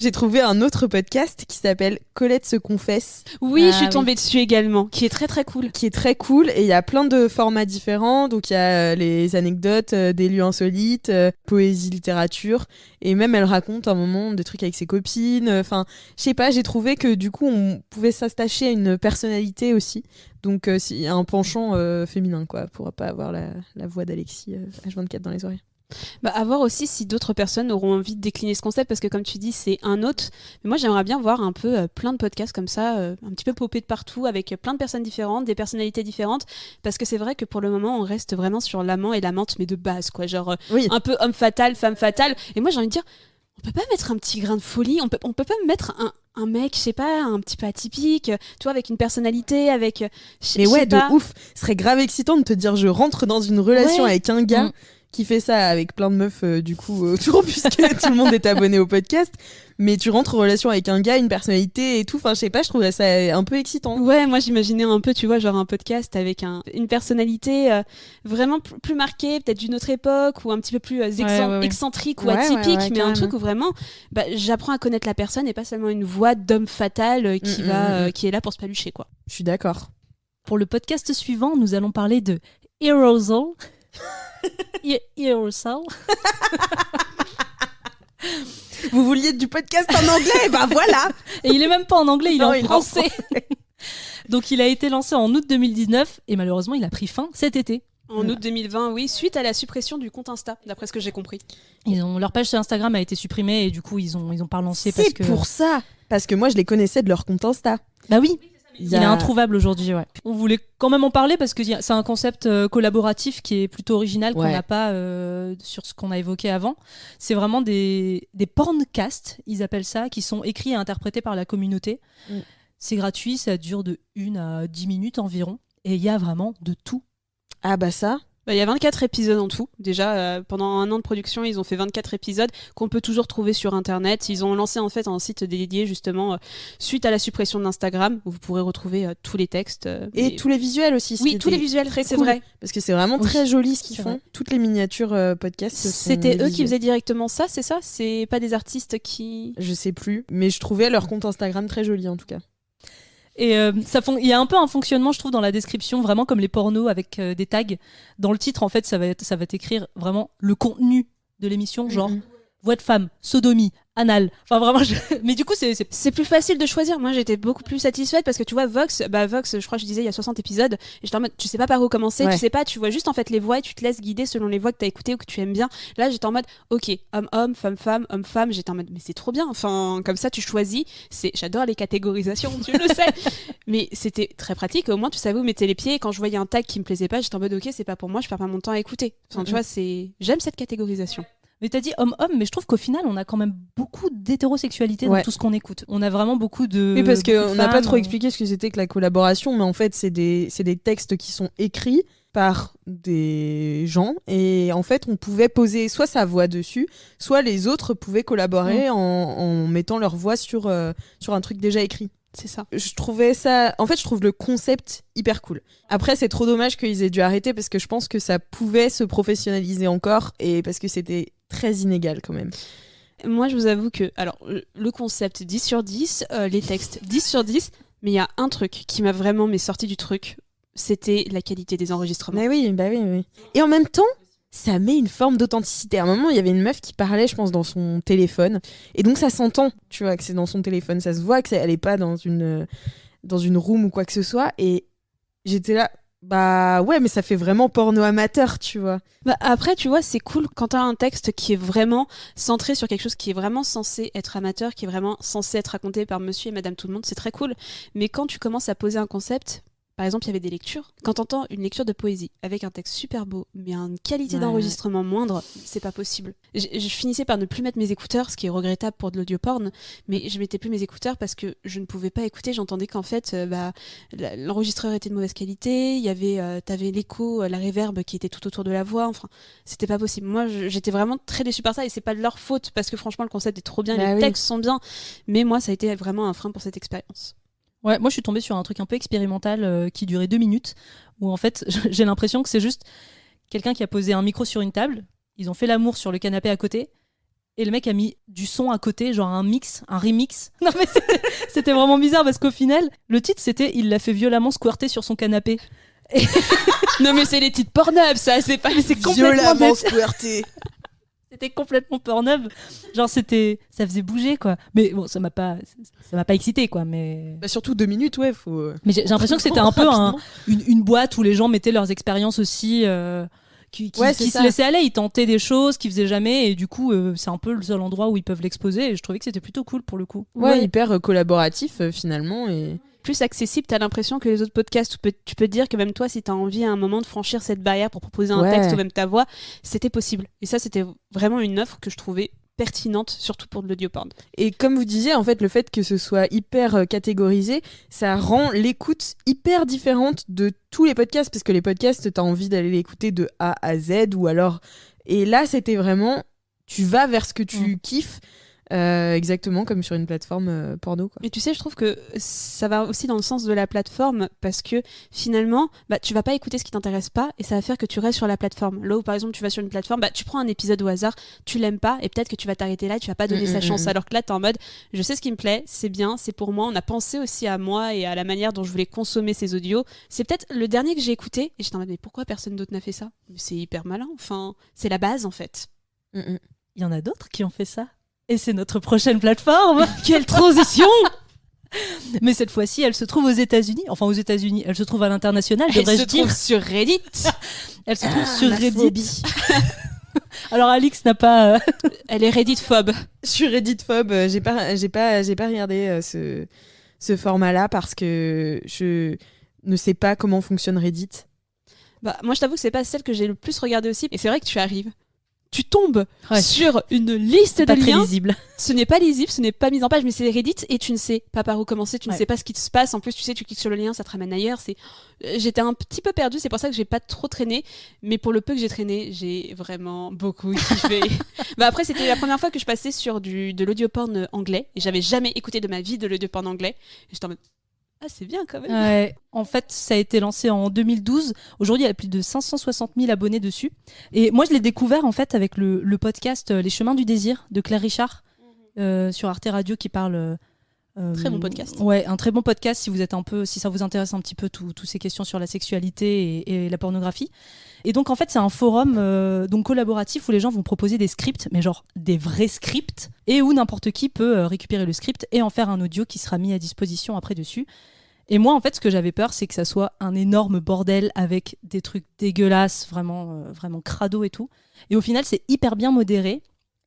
J'ai trouvé un autre podcast qui s'appelle Colette se confesse. Oui, je suis tombée dessus également, qui est très très cool. Qui est très cool, et il y a plein de formats différents. Donc il y a les anecdotes, des lieux insolites, poésie, littérature, et même elle raconte un moment des trucs avec ses copines. Enfin, je sais pas, j'ai trouvé que du coup on pouvait s'attacher à une personnalité aussi. Donc il y a un penchant féminin, quoi, pour pas avoir la voix d'Alexis H24 dans les oreilles. À voir aussi si d'autres personnes auront envie de décliner ce concept, parce que comme tu dis, c'est un hôte. Mais moi, j'aimerais bien voir un peu plein de podcasts comme ça, un petit peu popés de partout, avec plein de personnes différentes, des personnalités différentes, parce que c'est vrai que pour le moment, on reste vraiment sur l'amant et l'amante, mais de base, quoi. Genre un peu homme fatal, femme fatale. Et moi, j'ai envie de dire, on peut pas mettre un petit grain de folie, on peut pas mettre un mec, je sais pas, un petit peu atypique, tu vois, avec une personnalité, avec... Mais ouais, de ouf. Ce serait grave excitant de te dire, je rentre dans une relation avec un gars qui fait ça avec plein de meufs du coup autour, puisque tout le monde est abonné au podcast, mais tu rentres en relation avec un gars, une personnalité et tout, enfin je sais pas, je trouverais ça un peu excitant. Ouais, moi j'imaginais un peu, tu vois, genre un podcast avec une personnalité vraiment plus marquée, peut-être d'une autre époque, ou un petit peu plus excentrique ou atypique, mais un truc où vraiment j'apprends à connaître la personne et pas seulement une voix d'homme fatal qui est là pour se palucher, quoi. Je suis d'accord. Pour le podcast suivant, nous allons parler de Aerosol. Aerosol. Vous vouliez du podcast en anglais, ben voilà. Et il est même pas en anglais, il est en français. Donc il a été lancé en août 2019 et malheureusement il a pris fin cet été. En août 2020, oui, suite à la suppression du compte Insta, d'après ce que j'ai compris. Leur page sur Instagram a été supprimée et du coup ils ont pas relancé. C'est pour ça. Parce que moi je les connaissais de leur compte Insta. Bah oui. Il est introuvable aujourd'hui, ouais. On voulait quand même en parler parce que c'est un concept collaboratif qui est plutôt original, qu'on n'a pas sur ce qu'on a évoqué avant. C'est vraiment des porncasts, ils appellent ça, qui sont écrits et interprétés par la communauté. C'est gratuit, ça dure de 1 à 10 minutes environ et il y a vraiment de tout. Ah bah ça. Il y a 24 épisodes en tout. Déjà, pendant 1 an de production, ils ont fait 24 épisodes qu'on peut toujours trouver sur Internet. Ils ont lancé en fait un site dédié justement suite à la suppression d'Instagram, où vous pourrez retrouver tous les textes. Et tous les visuels aussi. Oui, tous les visuels, c'est cool. Vrai. Parce que c'est vraiment très joli ce qu'ils font. Vrai. Toutes les miniatures podcast. C'était eux qui faisaient directement ça, c'est ça ? C'est pas des artistes qui... Je sais plus, mais je trouvais leur compte Instagram très joli en tout cas. Et il y a un peu un fonctionnement, je trouve, dans la description, vraiment comme les pornos avec des tags. Dans le titre, en fait, ça va t'écrire vraiment le contenu de l'émission, genre voix de femme, sodomie, anal. Enfin, vraiment, mais du coup, c'est plus facile de choisir. Moi, j'étais beaucoup plus satisfaite parce que tu vois, Vox, je crois que je disais, il y a 60 épisodes. Et j'étais en mode, tu sais pas par où commencer, tu sais pas, tu vois juste en fait les voix et tu te laisses guider selon les voix que t'as écoutées ou que tu aimes bien. Là, j'étais en mode, ok, homme-homme, femme-femme, homme-femme. J'étais en mode, mais c'est trop bien. Enfin, comme ça, tu choisis. J'adore les catégorisations, tu le sais. Mais c'était très pratique. Au moins, tu savais où mettre les pieds. Et quand je voyais un tag qui me plaisait pas, j'étais en mode, ok, c'est pas pour moi, je perds pas mon temps à écouter. Enfin, tu vois, j'aime cette catégorisation. Mais t'as dit homme-homme, mais je trouve qu'au final, on a quand même beaucoup d'hétérosexualité dans tout ce qu'on écoute. On a vraiment beaucoup de... Oui, parce qu'on n'a pas trop expliqué ce que c'était que la collaboration, mais en fait, c'est des textes qui sont écrits par des gens, et en fait, on pouvait poser soit sa voix dessus, soit les autres pouvaient collaborer en mettant leur voix sur un truc déjà écrit. C'est ça. Je trouve le concept hyper cool. Après, c'est trop dommage qu'ils aient dû arrêter parce que je pense que ça pouvait se professionnaliser encore et parce que c'était très inégal quand même. Moi, je vous avoue que, alors, le concept 10 sur 10, les textes 10 sur 10, mais il y a un truc qui m'a vraiment sorti du truc, c'était la qualité des enregistrements. Mais oui. Et en même temps, ça met une forme d'authenticité. À un moment, il y avait une meuf qui parlait, je pense, dans son téléphone. Et donc, ça s'entend, tu vois, que c'est dans son téléphone. Ça se voit qu'elle n'est pas dans une room ou quoi que ce soit. Et j'étais là, bah ouais, mais ça fait vraiment porno amateur, tu vois. Bah après, tu vois, c'est cool quand t'as un texte qui est vraiment centré sur quelque chose qui est vraiment censé être amateur, qui est vraiment censé être raconté par monsieur et madame tout le monde, c'est très cool. Mais quand tu commences à poser un concept... Par exemple, il y avait des lectures. Quand t'entends une lecture de poésie avec un texte super beau, mais une qualité d'enregistrement moindre, c'est pas possible. Je finissais par ne plus mettre mes écouteurs, ce qui est regrettable pour de l'audio porn, mais je mettais plus mes écouteurs parce que je ne pouvais pas écouter. J'entendais qu'en fait, l'enregistreur était de mauvaise qualité, t'avais l'écho, la réverb qui était tout autour de la voix. Enfin, c'était pas possible. Moi, j'étais vraiment très déçue par ça et c'est pas de leur faute parce que franchement, le concept est trop bien, les textes sont bien, mais moi, ça a été vraiment un frein pour cette expérience. Ouais, moi je suis tombée sur un truc un peu expérimental qui durait 2 minutes, où en fait j'ai l'impression que c'est juste quelqu'un qui a posé un micro sur une table, ils ont fait l'amour sur le canapé à côté, et le mec a mis du son à côté, genre un remix. Non mais c'était vraiment bizarre parce qu'au final, le titre c'était « Il l'a fait violemment squirter sur son canapé ». Non mais c'est les titres Pornhub, ça, c'est pas... C'est complètement squirté. C'était complètement Pornhub. Genre ça faisait bouger quoi. Mais bon, ça m'a pas excité quoi, mais Bah, surtout 2 minutes, ouais, faut... Mais j'ai l'impression que c'était un peu une boîte où les gens mettaient leurs expériences aussi qui se laissaient aller, ils tentaient des choses qu'ils faisaient jamais et du coup c'est un peu le seul endroit où ils peuvent l'exposer et je trouvais que c'était plutôt cool pour le coup. Ouais, hyper collaboratif finalement et... Plus accessible, t'as l'impression que les autres podcasts, tu peux te dire que même toi, si t'as envie à un moment de franchir cette barrière pour proposer un texte ou même ta voix, c'était possible. Et ça, c'était vraiment une offre que je trouvais pertinente, surtout pour de l'audio-porn. Et comme vous disiez, en fait, le fait que ce soit hyper catégorisé, ça rend l'écoute hyper différente de tous les podcasts, parce que les podcasts, t'as envie d'aller l'écouter de A à Z, ou alors... Et là, c'était vraiment... Tu vas vers ce que tu kiffes, exactement comme sur une plateforme porno quoi. Et tu sais, je trouve que ça va aussi dans le sens de la plateforme parce que finalement tu vas pas écouter ce qui t'intéresse pas et ça va faire que tu restes sur la plateforme. Là où par exemple tu vas sur une plateforme, tu prends un épisode au hasard, tu l'aimes pas et peut-être que tu vas t'arrêter là et tu vas pas donner sa chance, alors que là t'es en mode je sais ce qui me plaît, c'est bien, c'est pour moi, on a pensé aussi à moi et à la manière dont je voulais consommer ces audios. C'est peut-être le dernier que j'ai écouté et j'étais en mode mais pourquoi personne d'autre n'a fait ça? Mais c'est hyper malin, enfin c'est la base en fait. Il y en a d'autres qui ont fait ça. Et c'est notre prochaine plateforme. Quelle transition! Mais cette fois-ci, elle se trouve aux États-Unis. Enfin, aux États-Unis, elle se trouve à l'international, devrais-je dire. Elle se trouve sur Reddit. Elle se trouve sur Reddit. Alors, Alix n'a pas. Elle est Reddit-phobe. Je suis Reddit-phobe. J'ai pas regardé ce format-là parce que je ne sais pas comment fonctionne Reddit. Moi, je t'avoue que c'est pas celle que j'ai le plus regardée aussi. Et c'est vrai que tu arrives. Tu tombes sur une liste de liens. Lisible. Ce n'est pas lisible, ce n'est pas mis en page, mais c'est Reddit et tu ne sais pas par où commencer, tu ne sais pas ce qui se passe. En plus, tu sais, tu cliques sur le lien, ça te ramène ailleurs. J'étais un petit peu perdue, c'est pour ça que j'ai pas trop traîné. Mais pour le peu que j'ai traîné, j'ai vraiment beaucoup kiffé. Après, c'était la première fois que je passais sur de l'audio-porn anglais et j'avais jamais écouté de ma vie de l'audio-porn anglais. Et j'étais en mode ah, c'est bien quand même. Ouais. En fait, ça a été lancé en 2012. Aujourd'hui, il y a plus de 560 000 abonnés dessus. Et moi, je l'ai découvert en fait avec le podcast Les Chemins du Désir de Claire Richard sur Arte Radio qui parle. Très bon podcast. Ouais, un très bon podcast si ça vous intéresse un petit peu toutes ces questions sur la sexualité et la pornographie. Et donc en fait c'est un forum donc collaboratif où les gens vont proposer des scripts, mais genre des vrais scripts, et où n'importe qui peut récupérer le script et en faire un audio qui sera mis à disposition après dessus. Et moi en fait ce que j'avais peur c'est que ça soit un énorme bordel avec des trucs dégueulasses, vraiment crado et tout. Et au final c'est hyper bien modéré.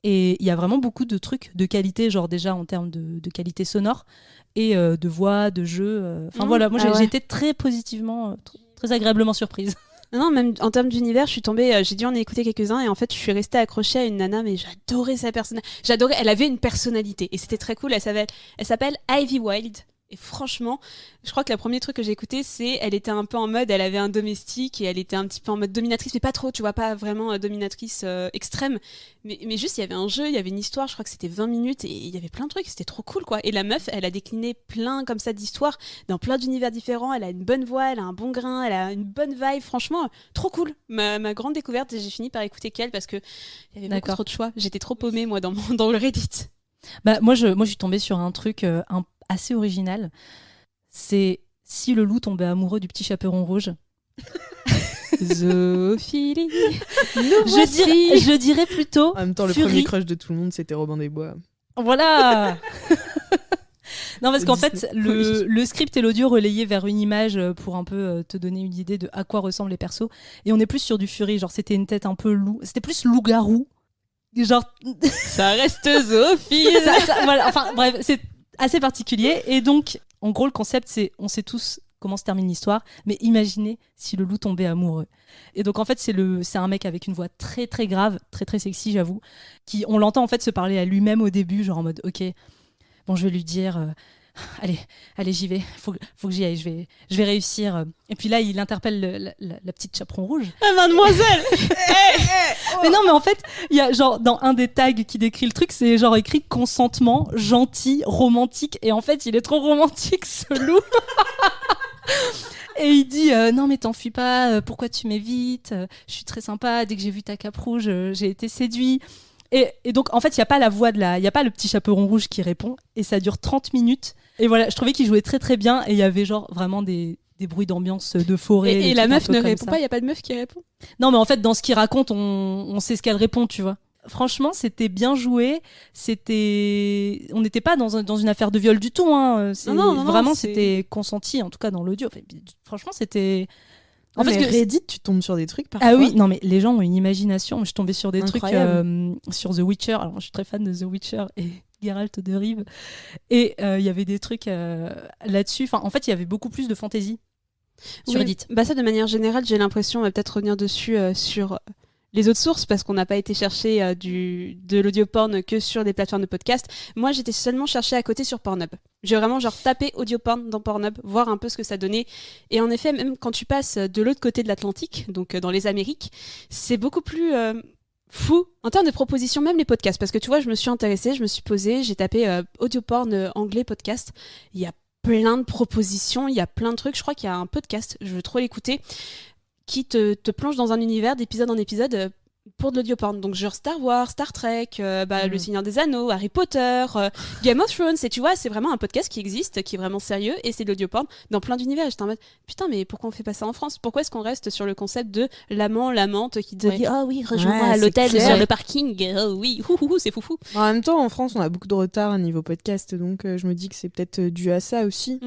Et il y a vraiment beaucoup de trucs de qualité, genre déjà en termes de qualité sonore et de voix, de jeu. Enfin voilà, moi j'ai été très positivement, très agréablement surprise. Non, même en termes d'univers, je suis tombée, j'ai dû en écouter quelques-uns et en fait je suis restée accrochée à une nana, mais j'adorais sa personnalité. Elle avait une personnalité et c'était très cool. Elle s'appelle Ivy Wild. Et franchement, je crois que le premier truc que j'ai écouté, c'est elle était un peu en mode, elle avait un domestique et elle était un petit peu en mode dominatrice, mais pas trop, tu vois, pas vraiment dominatrice extrême. Mais juste, il y avait un jeu, il y avait une histoire, je crois que c'était 20 minutes et il y avait plein de trucs, c'était trop cool, quoi. Et la meuf, elle a décliné plein comme ça d'histoires dans plein d'univers différents, elle a une bonne voix, elle a un bon grain, elle a une bonne vibe, franchement, trop cool. Ma grande découverte, et j'ai fini par écouter qu'elle parce que il y avait beaucoup trop de choix. J'étais trop paumée, moi, dans le Reddit. Moi, je suis tombée sur un truc assez original. C'est si le loup tombait amoureux du petit chaperon rouge. Zoophilie. Je dirais plutôt. En même temps, le premier crush de tout le monde, c'était Robin des Bois. Voilà. Non, parce qu'en fait, le script et l'audio relayaient vers une image pour un peu te donner une idée de à quoi ressemblent les persos. Et on est plus sur du Fury. Genre, c'était une tête un peu loup. C'était plus loup-garou. Genre. Ça reste zoophile. Voilà. Enfin, bref, c'est assez particulier. Et donc, en gros, le concept, c'est on sait tous comment se termine l'histoire, mais imaginez si le loup tombait amoureux. Et donc, en fait, c'est un mec avec une voix très, très grave, très, très sexy, j'avoue, on l'entend en fait se parler à lui-même au début, genre en mode, ok, bon, je vais lui dire, allez, j'y vais. Faut que j'y aille. Je vais réussir. Et puis là, il interpelle la petite chaperon rouge. Ah, mademoiselle. Mais non, mais en fait, il y a genre dans un des tags qui décrit le truc, c'est genre écrit consentement, gentil, romantique. Et en fait, il est trop romantique, ce loup. Et il dit non mais t'enfuis pas, pourquoi tu m'évites, je suis très sympa, dès que j'ai vu ta cape rouge, j'ai été séduit. Et donc en fait il y a pas la voix il y a pas le petit chaperon rouge qui répond, et ça dure 30 minutes. Et voilà, je trouvais qu'il jouait très très bien, et il y avait genre vraiment des bruits d'ambiance de forêt. Et la meuf ne répond ça. pas, il y a pas de meuf qui répond. Non mais en fait dans ce qu'il raconte, on sait ce qu'elle répond, tu vois. Franchement, c'était bien joué. On n'était pas dans une affaire de viol du tout. Hein. Non, vraiment, c'était consenti, en tout cas dans l'audio. Enfin, franchement, c'était. En fait, Reddit, tu tombes sur des trucs parfois. Ah oui, non mais les gens ont une imagination. Je suis tombée sur des Incroyable. trucs sur The Witcher. Alors, je suis très fan de The Witcher et Geralt de Rive. Et il y avait des trucs là-dessus. Enfin, en fait, il y avait beaucoup plus de fantaisie sur Reddit. Bah ça, de manière générale, j'ai l'impression, on va peut-être revenir dessus sur les autres sources, parce qu'on n'a pas été chercher de l'audio porn que sur des plateformes de podcast. Moi, j'étais seulement chercher à côté sur Pornhub. J'ai vraiment genre tapé audio porn dans Pornhub, voir un peu ce que ça donnait. Et en effet, même quand tu passes de l'autre côté de l'Atlantique, donc dans les Amériques, c'est beaucoup plus fou en termes de propositions, même les podcasts. Parce que tu vois, je me suis intéressée, je me suis posée, j'ai tapé audio porn anglais podcast. Il y a plein de propositions, il y a plein de trucs. Je crois qu'il y a un podcast, je veux trop l'écouter, qui te plonge dans un univers d'épisode en épisode pour de l'audioporn. Donc genre Star Wars, Star Trek, Le Seigneur des Anneaux, Harry Potter, Game of Thrones. Et tu vois, c'est vraiment un podcast qui existe, qui est vraiment sérieux, et c'est de l'audioporn dans plein d'univers. J'étais en mode, putain, mais pourquoi on fait pas ça en France ? Pourquoi est-ce qu'on reste sur le concept de l'amant, l'amante qui dit « Oh oui, rejoins-moi à l'hôtel sur le parking. Oh oui, c'est foufou. » En même temps, en France, on a beaucoup de retard au niveau podcast, donc je me dis que c'est peut-être dû à ça aussi.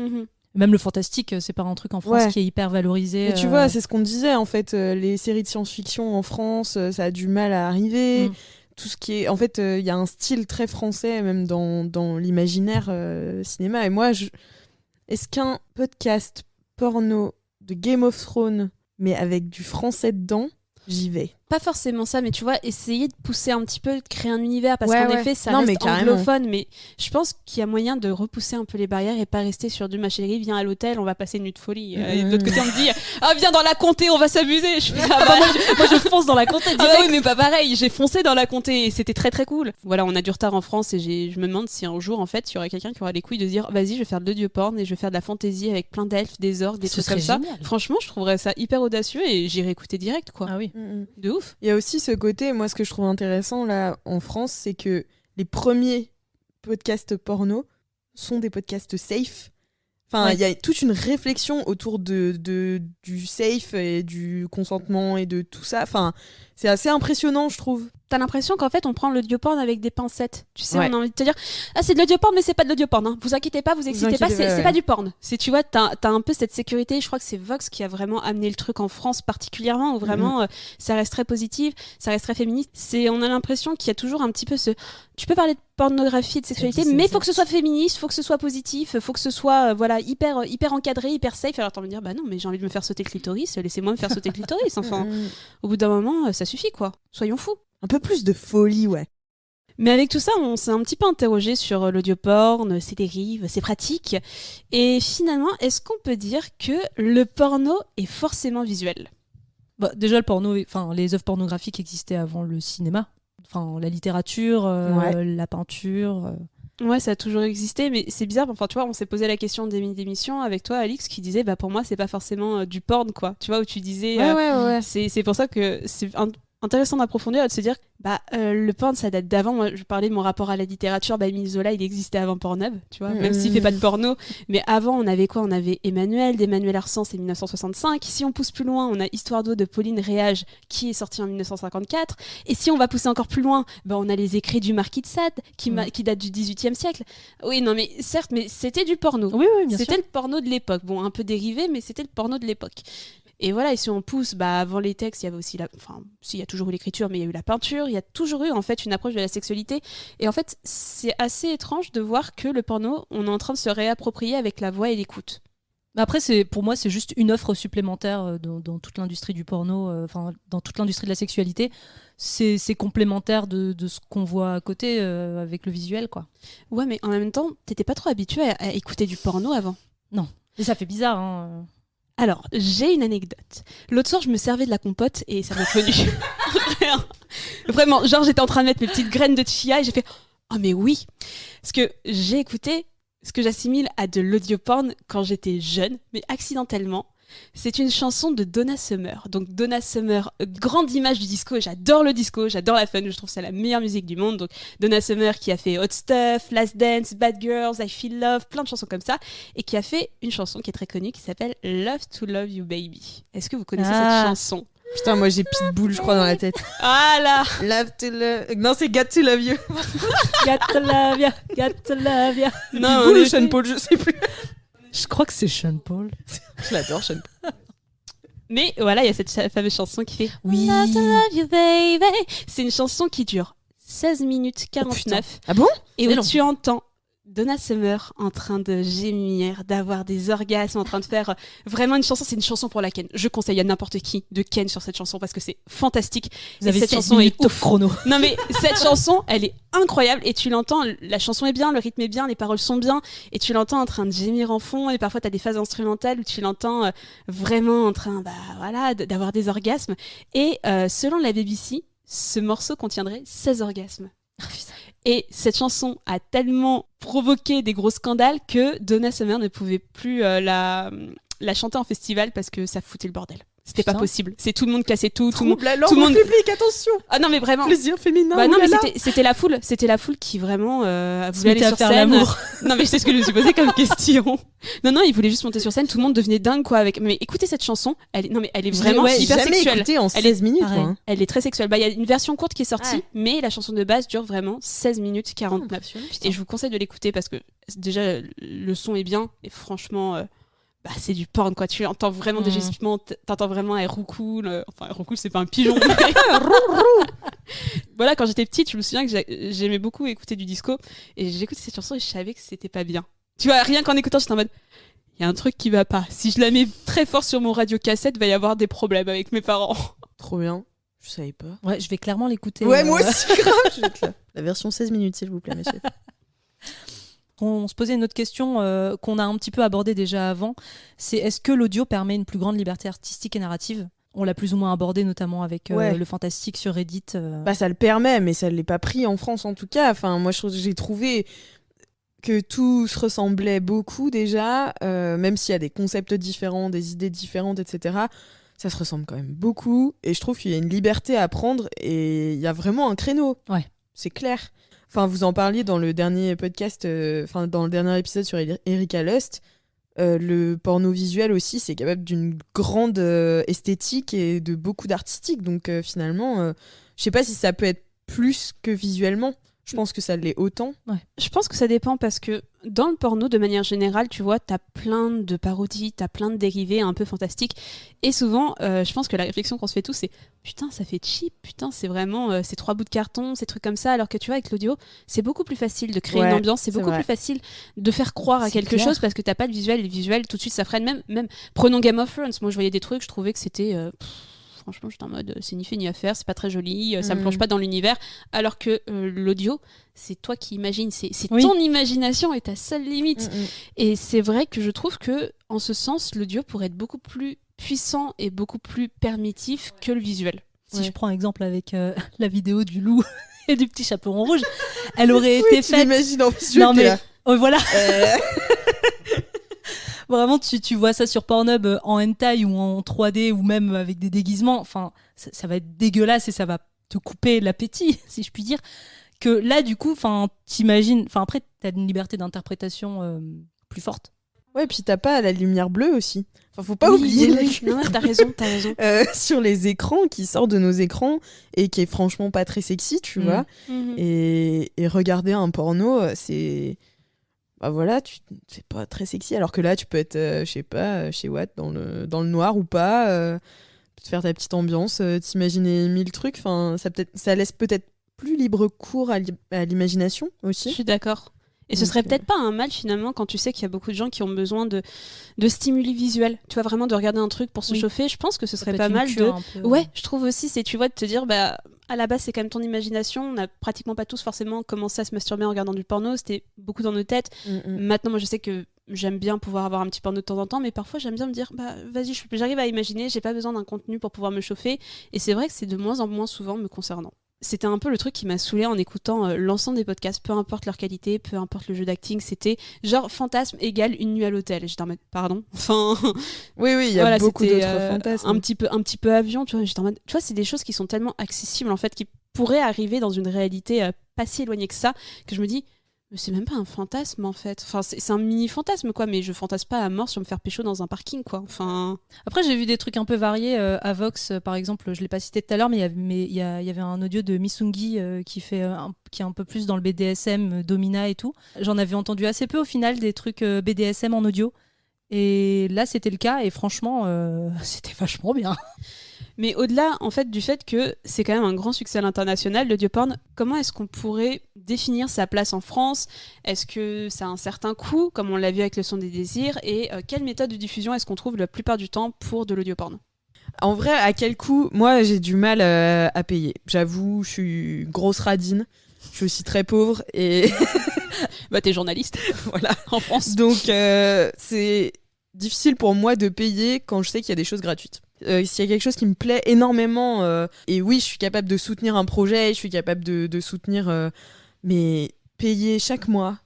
Même le fantastique, c'est pas un truc en France qui est hyper valorisé. Mais tu vois, c'est ce qu'on disait en fait. Les séries de science-fiction en France, ça a du mal à arriver. Tout ce qui est, en fait, il y a un style très français même dans l'imaginaire cinéma. Et moi, est-ce qu'un podcast porno de Game of Thrones, mais avec du français dedans, j'y vais. Pas forcément ça, mais tu vois, essayer de pousser un petit peu, de créer un univers, parce qu'en effet, ça non, reste anglophone, mais je pense qu'il y a moyen de repousser un peu les barrières et pas rester sur du « ma chérie, viens à l'hôtel, on va passer une nuit de folie ». Et de l'autre côté, on me dit « Ah, viens dans la comté, on va s'amuser ». Je fais moi, je fonce dans la comté direct. Ah oui, mais pas pareil, j'ai foncé dans la comté et c'était très très cool. Voilà, on a du retard en France, et je me demande si un jour, en fait, il y aurait quelqu'un qui aura les couilles de dire « Vas-y, je vais faire de l'audio porn et je vais faire de la fantaisie avec plein d'elfes, des orques, des trucs comme ça ». Franchement, je trouverais ça hyper audacieux et j'irais écouter direct, quoi. Ah oui. De ouf. Il y a aussi ce côté, moi ce que je trouve intéressant là en France, c'est que les premiers podcasts porno sont des podcasts safe. Enfin, il y a toute une réflexion autour du safe et du consentement et de tout ça. Enfin, c'est assez impressionnant, je trouve. T'as l'impression qu'en fait on prend l'audioporn avec des pincettes. Tu sais, on a envie de te dire ah, c'est de l'audioporn, mais c'est pas de l'audioporn. Hein. Vous inquiétez pas, vous excitez pas, c'est pas du porn. C'est, tu vois, t'as un peu cette sécurité. Je crois que c'est Vox qui a vraiment amené le truc en France particulièrement, où vraiment ça reste très positif, ça reste très féministe. On a l'impression qu'il y a toujours un petit peu ce. Tu peux parler de pornographie et de sexualité, mais il faut que ce soit féministe, faut que ce soit positif, faut que ce soit hyper encadré, hyper safe. Alors t'as envie de dire bah non, mais j'ai envie de me faire sauter le clitoris, laissez-moi me faire sauter le clitoris. Enfin, au bout d'un moment, ça suffit quoi. Soyons fous. Un peu plus de folie, ouais. Mais avec tout ça, on s'est un petit peu interrogé sur l'audioporn, ses dérives, ses pratiques. Et finalement, est-ce qu'on peut dire que le porno est forcément visuel ? Bah, déjà, le porno, les œuvres pornographiques existaient avant le cinéma. Enfin, la littérature, la peinture. Ouais, ça a toujours existé, mais c'est bizarre. Enfin, tu vois, on s'est posé la question d'émission avec toi, Alix, qui disait, bah pour moi, c'est pas forcément du porn, quoi. Tu vois, où tu disais, c'est pour ça que c'est intéressant d'approfondir et de se dire le porn ça date d'avant. Moi je parlais de mon rapport à la littérature, Émile Zola il existait avant Pornhub, tu vois, même s'il fait pas de porno, mais avant on avait quoi ? On avait Emmanuel d'Emmanuel Arsens, c'est 1965. Si on pousse plus loin, on a Histoire d'eau de Pauline Réage qui est sortie en 1954, et si on va pousser encore plus loin, on a les écrits du Marquis de Sade qui datent du 18e siècle. Oui non mais certes, mais c'était du porno. Oui, bien sûr. C'était le porno de l'époque, un peu dérivé, mais c'était le porno de l'époque. Et voilà, et si on pousse, avant les textes, il y avait aussi il y a toujours eu l'écriture, mais il y a eu la peinture, il y a toujours eu en fait une approche de la sexualité. Et en fait, c'est assez étrange de voir que le porno, on est en train de se réapproprier avec la voix et l'écoute. Après, pour moi, c'est juste une offre supplémentaire dans toute l'industrie du porno, dans toute l'industrie de la sexualité. C'est complémentaire de ce qu'on voit à côté avec le visuel, quoi. Ouais, mais en même temps, t'étais pas trop habitué à écouter du porno avant. Non. Et ça fait bizarre, hein. Alors, j'ai une anecdote. L'autre soir, je me servais de la compote et ça m'est venu. Vraiment, genre, j'étais en train de mettre mes petites graines de chia et j'ai fait « Oh, mais oui !» Parce que j'ai écouté ce que j'assimile à de l'audio-porn quand j'étais jeune, mais accidentellement. C'est une chanson de Donna Summer. Donc Donna Summer, grande image du disco, j'adore le disco, j'adore la fun, je trouve que c'est la meilleure musique du monde. Donc Donna Summer qui a fait Hot Stuff, Last Dance, Bad Girls, I Feel Love, plein de chansons comme ça, et qui a fait une chanson qui est très connue qui s'appelle Love to Love You Baby. Est-ce que vous connaissez cette chanson ? Putain, moi j'ai Pitbull, je crois, dans la tête. Ah là. Love to love... Non, c'est Got to Love You. Got to love ya, got to love ya. Non, Pitbull ou Sean Paul, je sais plus. Je crois que c'est Sean Paul. Je l'adore, Sean Paul. Mais voilà, il y a cette fameuse chanson qui fait Oui. Love to Love You Baby. C'est une chanson qui dure 16 minutes 49. Ah bon ? Et Mais où non. tu entends Donna Summer en train de gémir, d'avoir des orgasmes, en train de faire vraiment une chanson. C'est une chanson pour la ken. Je conseille à n'importe qui de ken sur cette chanson parce que c'est fantastique. Vous avez cette 16 chanson minutes est au ouf. chrono. Non mais cette chanson, elle est incroyable et tu l'entends, la chanson est bien, le rythme est bien, les paroles sont bien et tu l'entends en train de gémir en fond et parfois tu as des phases instrumentales où tu l'entends vraiment en train d'avoir des orgasmes et selon la BBC, ce morceau contiendrait 16 orgasmes. Et cette chanson a tellement provoqué des gros scandales que Donna Summer ne pouvait plus la chanter en festival parce que ça foutait le bordel. C'était pas possible. C'est tout le monde cassait tout le monde. La langue en public, attention. Ah non mais vraiment. Plaisir féminin. Bah non mais c'était la foule qui vraiment voulait aller sur faire scène. l'amour. Non mais c'est ce que je me suis posé comme question. Non, ils voulaient juste monter sur scène, tout le monde devenait dingue quoi avec. Mais écoutez cette chanson, elle est vraiment hyper sexuelle. Écoutée en 16 minutes. Hein. Elle est très sexuelle. Bah il y a une version courte qui est sortie, mais la chanson de base dure vraiment 16 minutes 49. Et je vous conseille de l'écouter parce que déjà le son est bien et franchement c'est du porn quoi, tu entends vraiment des gémissements, t'entends vraiment un roucoule, enfin un roucoule c'est pas un pigeon mais... Voilà, quand j'étais petite je me souviens que j'aimais beaucoup écouter du disco et j'écoutais cette chanson et je savais que c'était pas bien, tu vois, rien qu'en écoutant j'étais en mode il y a un truc qui va pas, si je la mets très fort sur mon radio cassette va y avoir des problèmes avec mes parents. Trop bien, je savais pas. Ouais, je vais clairement l'écouter. Ouais, moi aussi grave. La version 16 minutes s'il vous plaît monsieur. On se posait une autre question qu'on a un petit peu abordée déjà avant, c'est est-ce que l'audio permet une plus grande liberté artistique et narrative ? On l'a plus ou moins abordé notamment avec le fantastique sur Reddit. Bah ça le permet, mais ça ne l'est pas pris en France en tout cas. Enfin, moi j'ai trouvé que tout se ressemblait beaucoup déjà, même s'il y a des concepts différents, des idées différentes, etc. Ça se ressemble quand même beaucoup. Et je trouve qu'il y a une liberté à prendre et il y a vraiment un créneau. Ouais. C'est clair. Enfin, vous en parliez dans le dernier podcast, dans le dernier épisode sur Erika Lust. Le porno visuel aussi, c'est capable d'une grande esthétique et de beaucoup d'artistique. Donc finalement, je sais pas si ça peut être plus que visuellement. Je pense que ça l'est autant. Ouais. Je pense que ça dépend parce que dans le porno, de manière générale, tu vois, t'as plein de parodies, t'as plein de dérivés un peu fantastiques. Et souvent, je pense que la réflexion qu'on se fait tous, c'est putain, ça fait cheap, putain, c'est vraiment ces 3 bouts de carton, ces trucs comme ça. Alors que tu vois, avec l'audio, c'est beaucoup plus facile de créer une ambiance, c'est beaucoup plus facile de faire croire à quelque chose parce que t'as pas de visuel. Et le visuel, tout de suite, ça freine. Même prenons Game of Thrones. Moi, je voyais des trucs, je trouvais que c'était. Franchement, j'étais en mode c'est ni fait ni à faire, c'est pas très joli, ça me plonge pas dans l'univers. Alors que l'audio, c'est toi qui imagines, c'est ton imagination et ta seule limite. Et c'est vrai que je trouve que, en ce sens, l'audio pourrait être beaucoup plus puissant et beaucoup plus permissif que le visuel. Si je prends exemple avec la vidéo du loup et du petit chaperon rouge, elle aurait été faite. Tu l'imagines en visuel. Non mais voilà. Vraiment, tu vois ça sur Pornhub en hentai ou en 3D ou même avec des déguisements. Enfin, ça va être dégueulasse et ça va te couper l'appétit, si je puis dire. Que là, du coup, t'imagines. Enfin, après, t'as une liberté d'interprétation plus forte. Ouais, puis t'as pas la lumière bleue aussi. Enfin, faut pas oublier. Non, t'as raison. Sur les écrans qui sortent de nos écrans et qui est franchement pas très sexy, tu vois. Et regarder un porno, c'est. Bah voilà, c'est pas très sexy. Alors que là, tu peux être, je sais pas, chez Watt dans le noir ou pas, te faire ta petite ambiance, t'imaginer 1000 trucs. Enfin, ça laisse peut-être plus libre cours à l'imagination aussi. Je suis d'accord. Et ce serait peut-être pas un mal finalement quand tu sais qu'il y a beaucoup de gens qui ont besoin de stimuli visuels. Tu vois, vraiment de regarder un truc pour se chauffer. Je pense que ce serait pas mal de... Ouais, je trouve aussi, c'est tu vois, de te dire, bah, à la base, c'est quand même ton imagination. On n'a pratiquement pas tous forcément commencé à se masturber en regardant du porno. C'était beaucoup dans nos têtes. Maintenant, moi, je sais que j'aime bien pouvoir avoir un petit porno de temps en temps, mais parfois, j'aime bien me dire, bah, vas-y, j'arrive à imaginer, j'ai pas besoin d'un contenu pour pouvoir me chauffer. Et c'est vrai que c'est de moins en moins souvent me concernant. C'était un peu le truc qui m'a saoulée en écoutant l'ensemble des podcasts, peu importe leur qualité, peu importe le jeu d'acting, c'était genre fantasme égale une nuit à l'hôtel. J'étais en mode pardon. Enfin, oui, il y a beaucoup d'autres fantasmes. Un petit peu avion, tu vois. J'étais en mode, tu vois, c'est des choses qui sont tellement accessibles en fait, qui pourraient arriver dans une réalité pas si éloignée que ça, que je me dis, mais c'est même pas un fantasme en fait. Enfin, c'est un mini fantasme quoi, mais je fantasme pas à mort sur me faire pécho dans un parking quoi. Enfin. Après, j'ai vu des trucs un peu variés. À Vox, par exemple, je l'ai pas cité tout à l'heure, mais il y avait un audio de Missungi qui est un peu plus dans le BDSM, Domina et tout. J'en avais entendu assez peu au final des trucs BDSM en audio. Et là, c'était le cas, et franchement, c'était vachement bien. Mais au-delà, en fait, du fait que c'est quand même un grand succès à l'international, l'audioporn, comment est-ce qu'on pourrait définir sa place en France ? Est-ce que ça a un certain coût, comme on l'a vu avec le son des désirs ? Et quelle méthode de diffusion est-ce qu'on trouve la plupart du temps pour de l'audioporn ? En vrai, à quel coût ? Moi, j'ai du mal à payer. J'avoue, je suis grosse radine. Je suis aussi très pauvre et... Bah, t'es journaliste, voilà, en France. Donc, c'est difficile pour moi de payer quand je sais qu'il y a des choses gratuites. S'il y a quelque chose qui me plaît énormément, et oui, je suis capable de soutenir un projet, je suis capable de soutenir, mais payer chaque mois,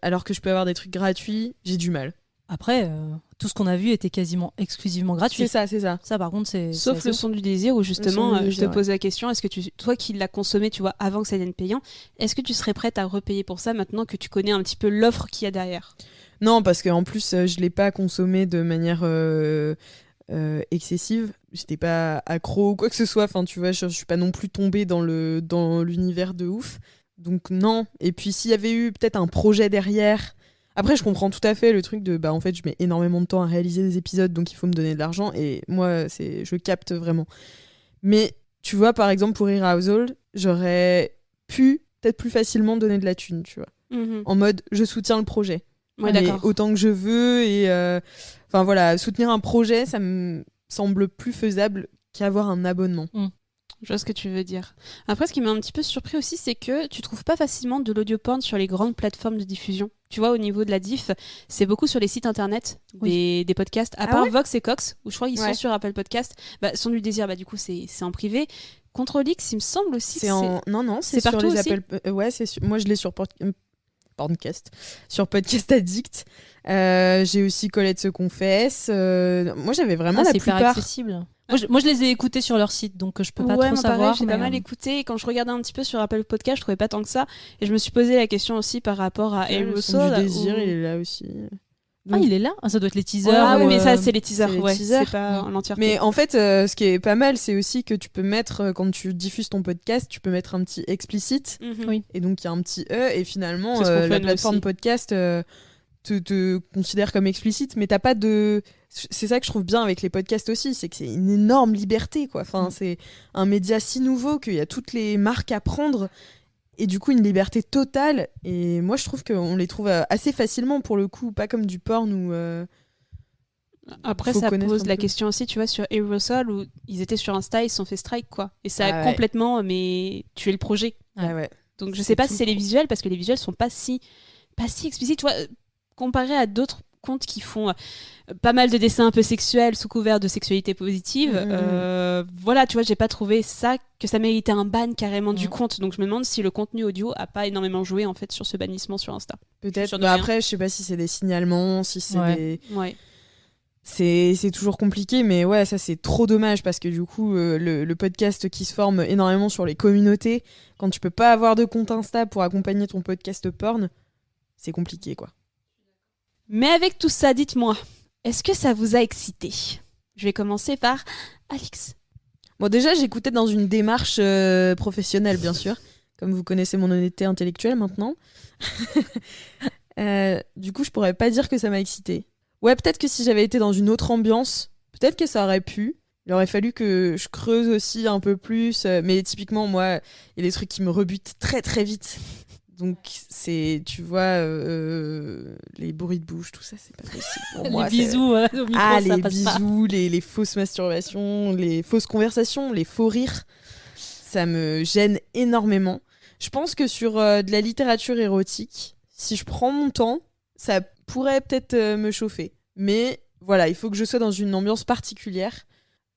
alors que je peux avoir des trucs gratuits, j'ai du mal. Après, tout ce qu'on a vu était quasiment exclusivement gratuit. C'est ça. Ça, par contre, c'est... Sauf le son du désir, où justement, je te pose la question, est-ce que toi qui l'as consommé, tu vois, avant que ça devienne payant, est-ce que tu serais prête à repayer pour ça maintenant que tu connais un petit peu l'offre qu'il y a derrière ? Non, parce qu'en plus, je l'ai pas consommé de manière... excessive, j'étais pas accro ou quoi que ce soit, enfin tu vois, je suis pas non plus tombée dans l'univers de ouf, donc non. Et puis s'il y avait eu peut-être un projet derrière, après je comprends tout à fait le truc de en fait je mets énormément de temps à réaliser des épisodes, donc il faut me donner de l'argent, et moi je capte vraiment. Mais tu vois, par exemple pour Real Household, j'aurais pu peut-être plus facilement donner de la thune, tu vois, en mode je soutiens le projet. Ouais, mais d'accord. Autant que je veux, et enfin voilà, soutenir un projet, ça me semble plus faisable qu'avoir un abonnement. Je vois ce que tu veux dire. Après, ce qui m'a un petit peu surpris aussi, c'est que tu trouves pas facilement de l'audioporn sur les grandes plateformes de diffusion. Tu vois, au niveau de la diff, c'est beaucoup sur les sites internet des podcasts, à part Vox et Cox, où je crois qu'ils sont sur Apple Podcast. Son du désir, du coup, c'est en privé. Control X, il me semble aussi que Non, c'est sur partout les aussi. Apple... moi je l'ai sur Podcast, sur Podcast Addict. J'ai aussi Colette se confesse. Moi j'avais vraiment la c'est plupart. hyper accessible. Moi je les ai écoutés sur leur site, donc je peux pas trop savoir. Pareil, j'ai pas mal écouté, et quand je regardais un petit peu sur Apple Podcast, je trouvais pas tant que ça, et je me suis posé la question aussi par rapport à Aerosol. Du désir, il est là aussi. Donc... Ah, il est là. Ça doit être les teasers. Oui, mais ça, c'est les teasers. C'est pas l'entièreté. Mais en fait, ce qui est pas mal, c'est aussi que tu peux mettre, quand tu diffuses ton podcast, tu peux mettre un petit explicite. Oui. Et donc, il y a un petit E. Et finalement, la plateforme podcast te considère comme explicite. Mais t'as pas de... C'est ça que je trouve bien avec les podcasts aussi. C'est que c'est une énorme liberté, quoi. Enfin, c'est un média si nouveau qu'il y a toutes les marques à prendre. Et du coup, une liberté totale. Et moi, je trouve qu'on les trouve assez facilement, pour le coup. Pas comme du porn où... Après, ça pose la question aussi, tu vois, sur Aerosol, où ils étaient sur Insta, ils se sont fait strike, quoi. Et ça a complètement tué le projet. Ouais. Donc, je sais pas si c'est les visuels, parce que les visuels sont pas si explicites. Tu vois, comparé à d'autres comptes qui font pas mal de dessins un peu sexuels sous couvert de sexualité positive, voilà, tu vois, j'ai pas trouvé que ça méritait un ban carrément du compte. Donc je me demande si le contenu audio a pas énormément joué en fait sur ce bannissement sur Insta. Peut-être. Après, je sais pas si c'est des signalements, si c'est des... Ouais. C'est toujours compliqué, mais ouais, ça c'est trop dommage, parce que du coup, le podcast qui se forme énormément sur les communautés, quand tu peux pas avoir de compte Insta pour accompagner ton podcast porn, c'est compliqué, quoi. Mais avec tout ça, dites-moi, est-ce que ça vous a excité ? Je vais commencer par Alix. Bon, déjà, j'écoutais dans une démarche professionnelle, bien sûr, comme vous connaissez mon honnêteté intellectuelle maintenant. Du coup, je pourrais pas dire que ça m'a excité. Ouais, peut-être que si j'avais été dans une autre ambiance, peut-être que ça aurait pu. Il aurait fallu que je creuse aussi un peu plus. Mais typiquement, moi, il y a des trucs qui me rebutent très très vite. Donc c'est, tu vois, les bruits de bouche, tout ça, c'est pas possible pour moi. Les bisous au micro, ça les passe pas. bisous, les fausses masturbations, les fausses conversations, les faux rires, ça me gêne énormément. Je pense que sur de la littérature érotique, si je prends mon temps, ça pourrait peut-être me chauffer. Mais voilà, il faut que je sois dans une ambiance particulière.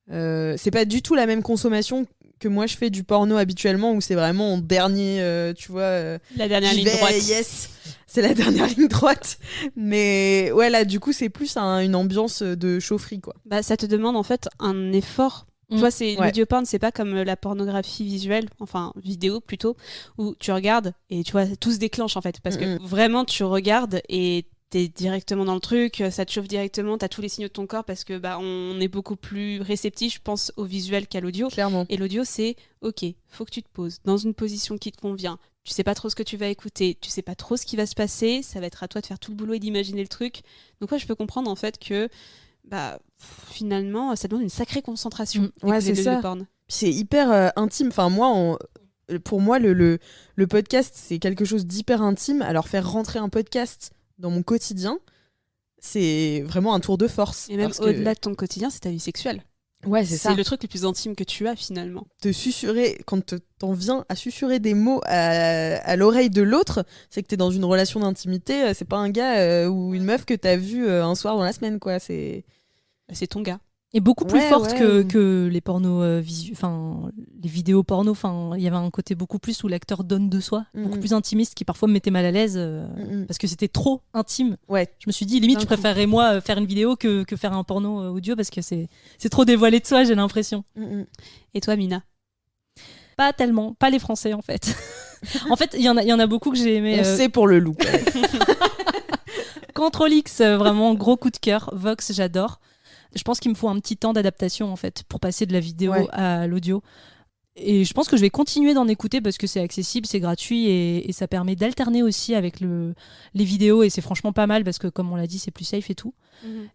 C'est pas du tout la même consommation que moi je fais du porno habituellement, où c'est vraiment en dernier, tu vois. La dernière ligne droite. Yes, c'est la dernière ligne droite. Mais ouais, là, du coup, c'est plus une ambiance de chaufferie, quoi. Bah, ça te demande en fait un effort. Tu vois, c'est l'audio-porn, c'est pas comme la pornographie visuelle, enfin vidéo plutôt, où tu regardes et tu vois, tout se déclenche en fait. Parce que vraiment, tu regardes et t'es directement dans le truc, ça te chauffe directement, t'as tous les signaux de ton corps parce que on est beaucoup plus réceptif, je pense, au visuel qu'à l'audio. Clairement. Et l'audio, c'est ok, faut que tu te poses dans une position qui te convient. Tu sais pas trop ce que tu vas écouter, tu sais pas trop ce qui va se passer, ça va être à toi de faire tout le boulot et d'imaginer le truc. Donc je peux comprendre en fait que finalement, ça demande une sacrée concentration. Ouais, c'est ça. Porn. C'est hyper intime. Enfin, moi, pour moi, le podcast, c'est quelque chose d'hyper intime. Alors, faire rentrer un podcast dans mon quotidien, c'est vraiment un tour de force. Et même au-delà de ton quotidien, c'est ta vie sexuelle. Ouais, c'est ça. C'est le truc le plus intime que tu as finalement. Te susurrer, quand t'en viens à susurrer des mots à l'oreille de l'autre, c'est que t'es dans une relation d'intimité. C'est pas un gars ou une meuf que t'as vu un soir dans la semaine, quoi. C'est ton gars. Et beaucoup plus forte que les pornos les vidéos porno. Enfin, il y avait un côté beaucoup plus où l'acteur donne de soi, beaucoup plus intimiste, qui parfois me mettait mal à l'aise parce que c'était trop intime. Ouais. Je me suis dit limite, je préférerais moi faire une vidéo que faire un porno audio parce que c'est trop dévoilé de soi, j'ai l'impression. Et toi, Mina? Pas tellement, pas les Français en fait. En fait, il y en a beaucoup que j'ai aimé. C'est pour le look. Control X, vraiment gros coup de cœur. Vox, j'adore. Je pense qu'il me faut un petit temps d'adaptation en fait pour passer de la vidéo à l'audio. Et je pense que je vais continuer d'en écouter parce que c'est accessible, c'est gratuit et ça permet d'alterner aussi avec les vidéos et c'est franchement pas mal parce que comme on l'a dit, c'est plus safe et tout.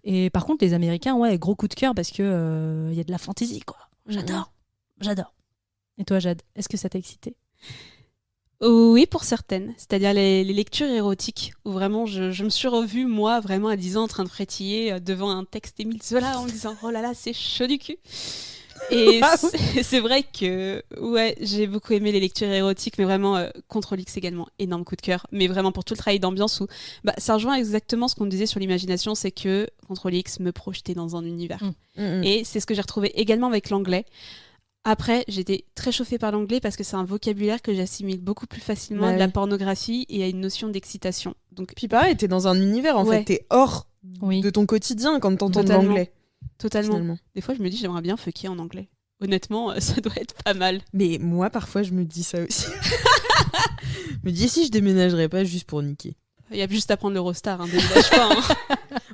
Et par contre, les Américains, gros coup de cœur parce que y a de la fantaisie quoi. J'adore. Et toi, Jade, est-ce que ça t'a excité ? Oui, pour certaines. C'est-à-dire les lectures érotiques, où vraiment je me suis revue, moi, vraiment à 10 ans, en train de frétiller devant un texte d'Émile Zola en me disant « Oh là là, c'est chaud du cul !» Et c'est vrai que j'ai beaucoup aimé les lectures érotiques, mais vraiment, Control X également, énorme coup de cœur. Mais vraiment pour tout le travail d'ambiance où ça rejoint exactement ce qu'on disait sur l'imagination, c'est que Control X me projetait dans un univers. Et c'est ce que j'ai retrouvé également avec l'anglais. Après, j'étais très chauffée par l'anglais parce que c'est un vocabulaire que j'assimile beaucoup plus facilement à de la pornographie et à une notion d'excitation. Donc, puis pareil, t'es dans un univers, en fait, t'es hors de ton quotidien quand t'entends de l'anglais. Totalement. Finalement. Des fois, je me dis, j'aimerais bien fucker en anglais. Honnêtement, ça doit être pas mal. Mais moi, parfois, je me dis ça aussi. Je me dis, si je déménagerais pas juste pour niquer. Il y a juste à prendre l'Eurostar, déménage pas.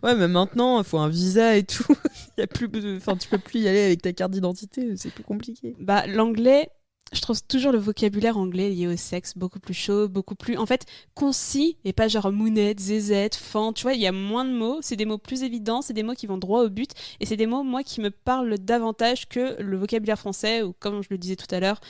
Ouais, mais maintenant, il faut un visa et tout. Y a plus, tu peux plus y aller avec ta carte d'identité, c'est plus compliqué. L'anglais, je trouve toujours le vocabulaire anglais lié au sexe beaucoup plus chaud, beaucoup plus, en fait, concis, et pas genre mounette, zézette, fan, tu vois, il y a moins de mots, c'est des mots plus évidents, c'est des mots qui vont droit au but, et c'est des mots, moi, qui me parlent davantage que le vocabulaire français, ou comme je le disais tout à l'heure,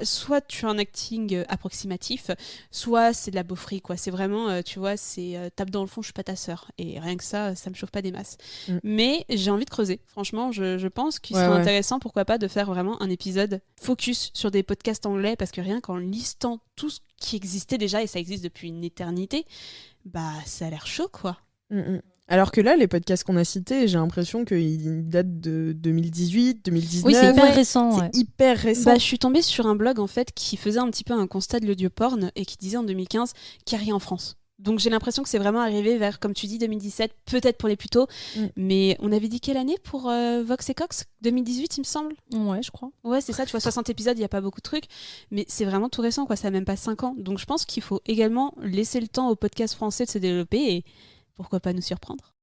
soit tu as un acting approximatif, soit c'est de la beaufrie, quoi, c'est vraiment, tu vois, c'est tape dans le fond, je suis pas ta sœur, et rien que ça me chauffe pas des masses. Mais j'ai envie de creuser, franchement, je pense qu'il serait intéressant, pourquoi pas, de faire vraiment un épisode focus sur des podcasts anglais, parce que rien qu'en listant tout ce qui existait déjà, et ça existe depuis une éternité, ça a l'air chaud, quoi. Alors que là, les podcasts qu'on a cités, j'ai l'impression qu'ils datent de 2018, 2019. Oui, c'est hyper récent. C'est hyper récent. Je suis tombée sur un blog, en fait, qui faisait un petit peu un constat de l'audio-porn, et qui disait en 2015 qu'il n'y a rien en France. Donc j'ai l'impression que c'est vraiment arrivé vers, comme tu dis, 2017, peut-être pour les plus tôt. Mais on avait dit quelle année pour Vox et Cox ? 2018, il me semble. Ouais, je crois. Ouais, c'est ça, tu vois, 60 épisodes, il n'y a pas beaucoup de trucs. Mais c'est vraiment tout récent, quoi, ça n'a même pas 5 ans. Donc je pense qu'il faut également laisser le temps au podcast français de se développer et pourquoi pas nous surprendre.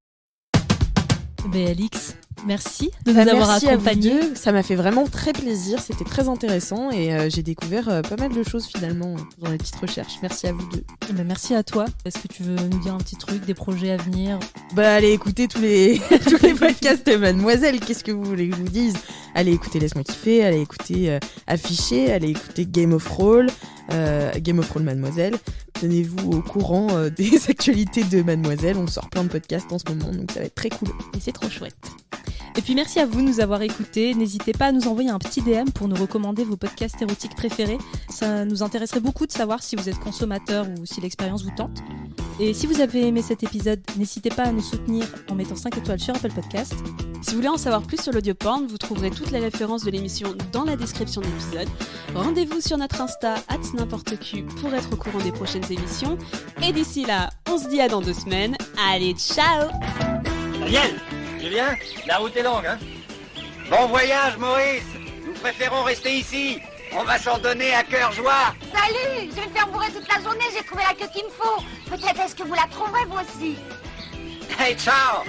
Alix, merci de nous avoir accompagnés. Ça m'a fait vraiment très plaisir, c'était très intéressant et j'ai découvert pas mal de choses finalement dans les petites recherches. Merci à vous deux. Merci à toi. Est-ce que tu veux nous dire un petit truc, des projets à venir ? Allez écouter tous les podcasts de Mademoiselle, qu'est-ce que vous voulez que je vous dise ? allez écouter Laisse-moi kiffer, allez écouter Affiché, allez écouter Game of Thrones Mademoiselle. Tenez-vous au courant des actualités de Mademoiselle. On sort plein de podcasts en ce moment, donc ça va être très cool. Et c'est trop chouette. Et puis merci à vous de nous avoir écoutés. N'hésitez pas à nous envoyer un petit DM pour nous recommander vos podcasts érotiques préférés. Ça nous intéresserait beaucoup de savoir si vous êtes consommateur ou si l'expérience vous tente. Et si vous avez aimé cet épisode, n'hésitez pas à nous soutenir en mettant 5 étoiles sur Apple Podcast. Si vous voulez en savoir plus sur l'audioporn, vous trouverez toutes les références de l'émission dans la description de l'épisode. Rendez-vous sur notre Insta @n'importeq pour être au courant des prochaines émissions. Et d'ici là, on se dit à dans 2 semaines. Allez, ciao! Ariel, Julien, la route est longue, hein? Bon voyage, Maurice. Nous préférons rester ici. On va s'en donner à cœur joie. Salut, je vais me faire bourrer toute la journée, j'ai trouvé la queue qu'il me faut. Peut-être est-ce que vous la trouverez vous aussi. Hey, ciao.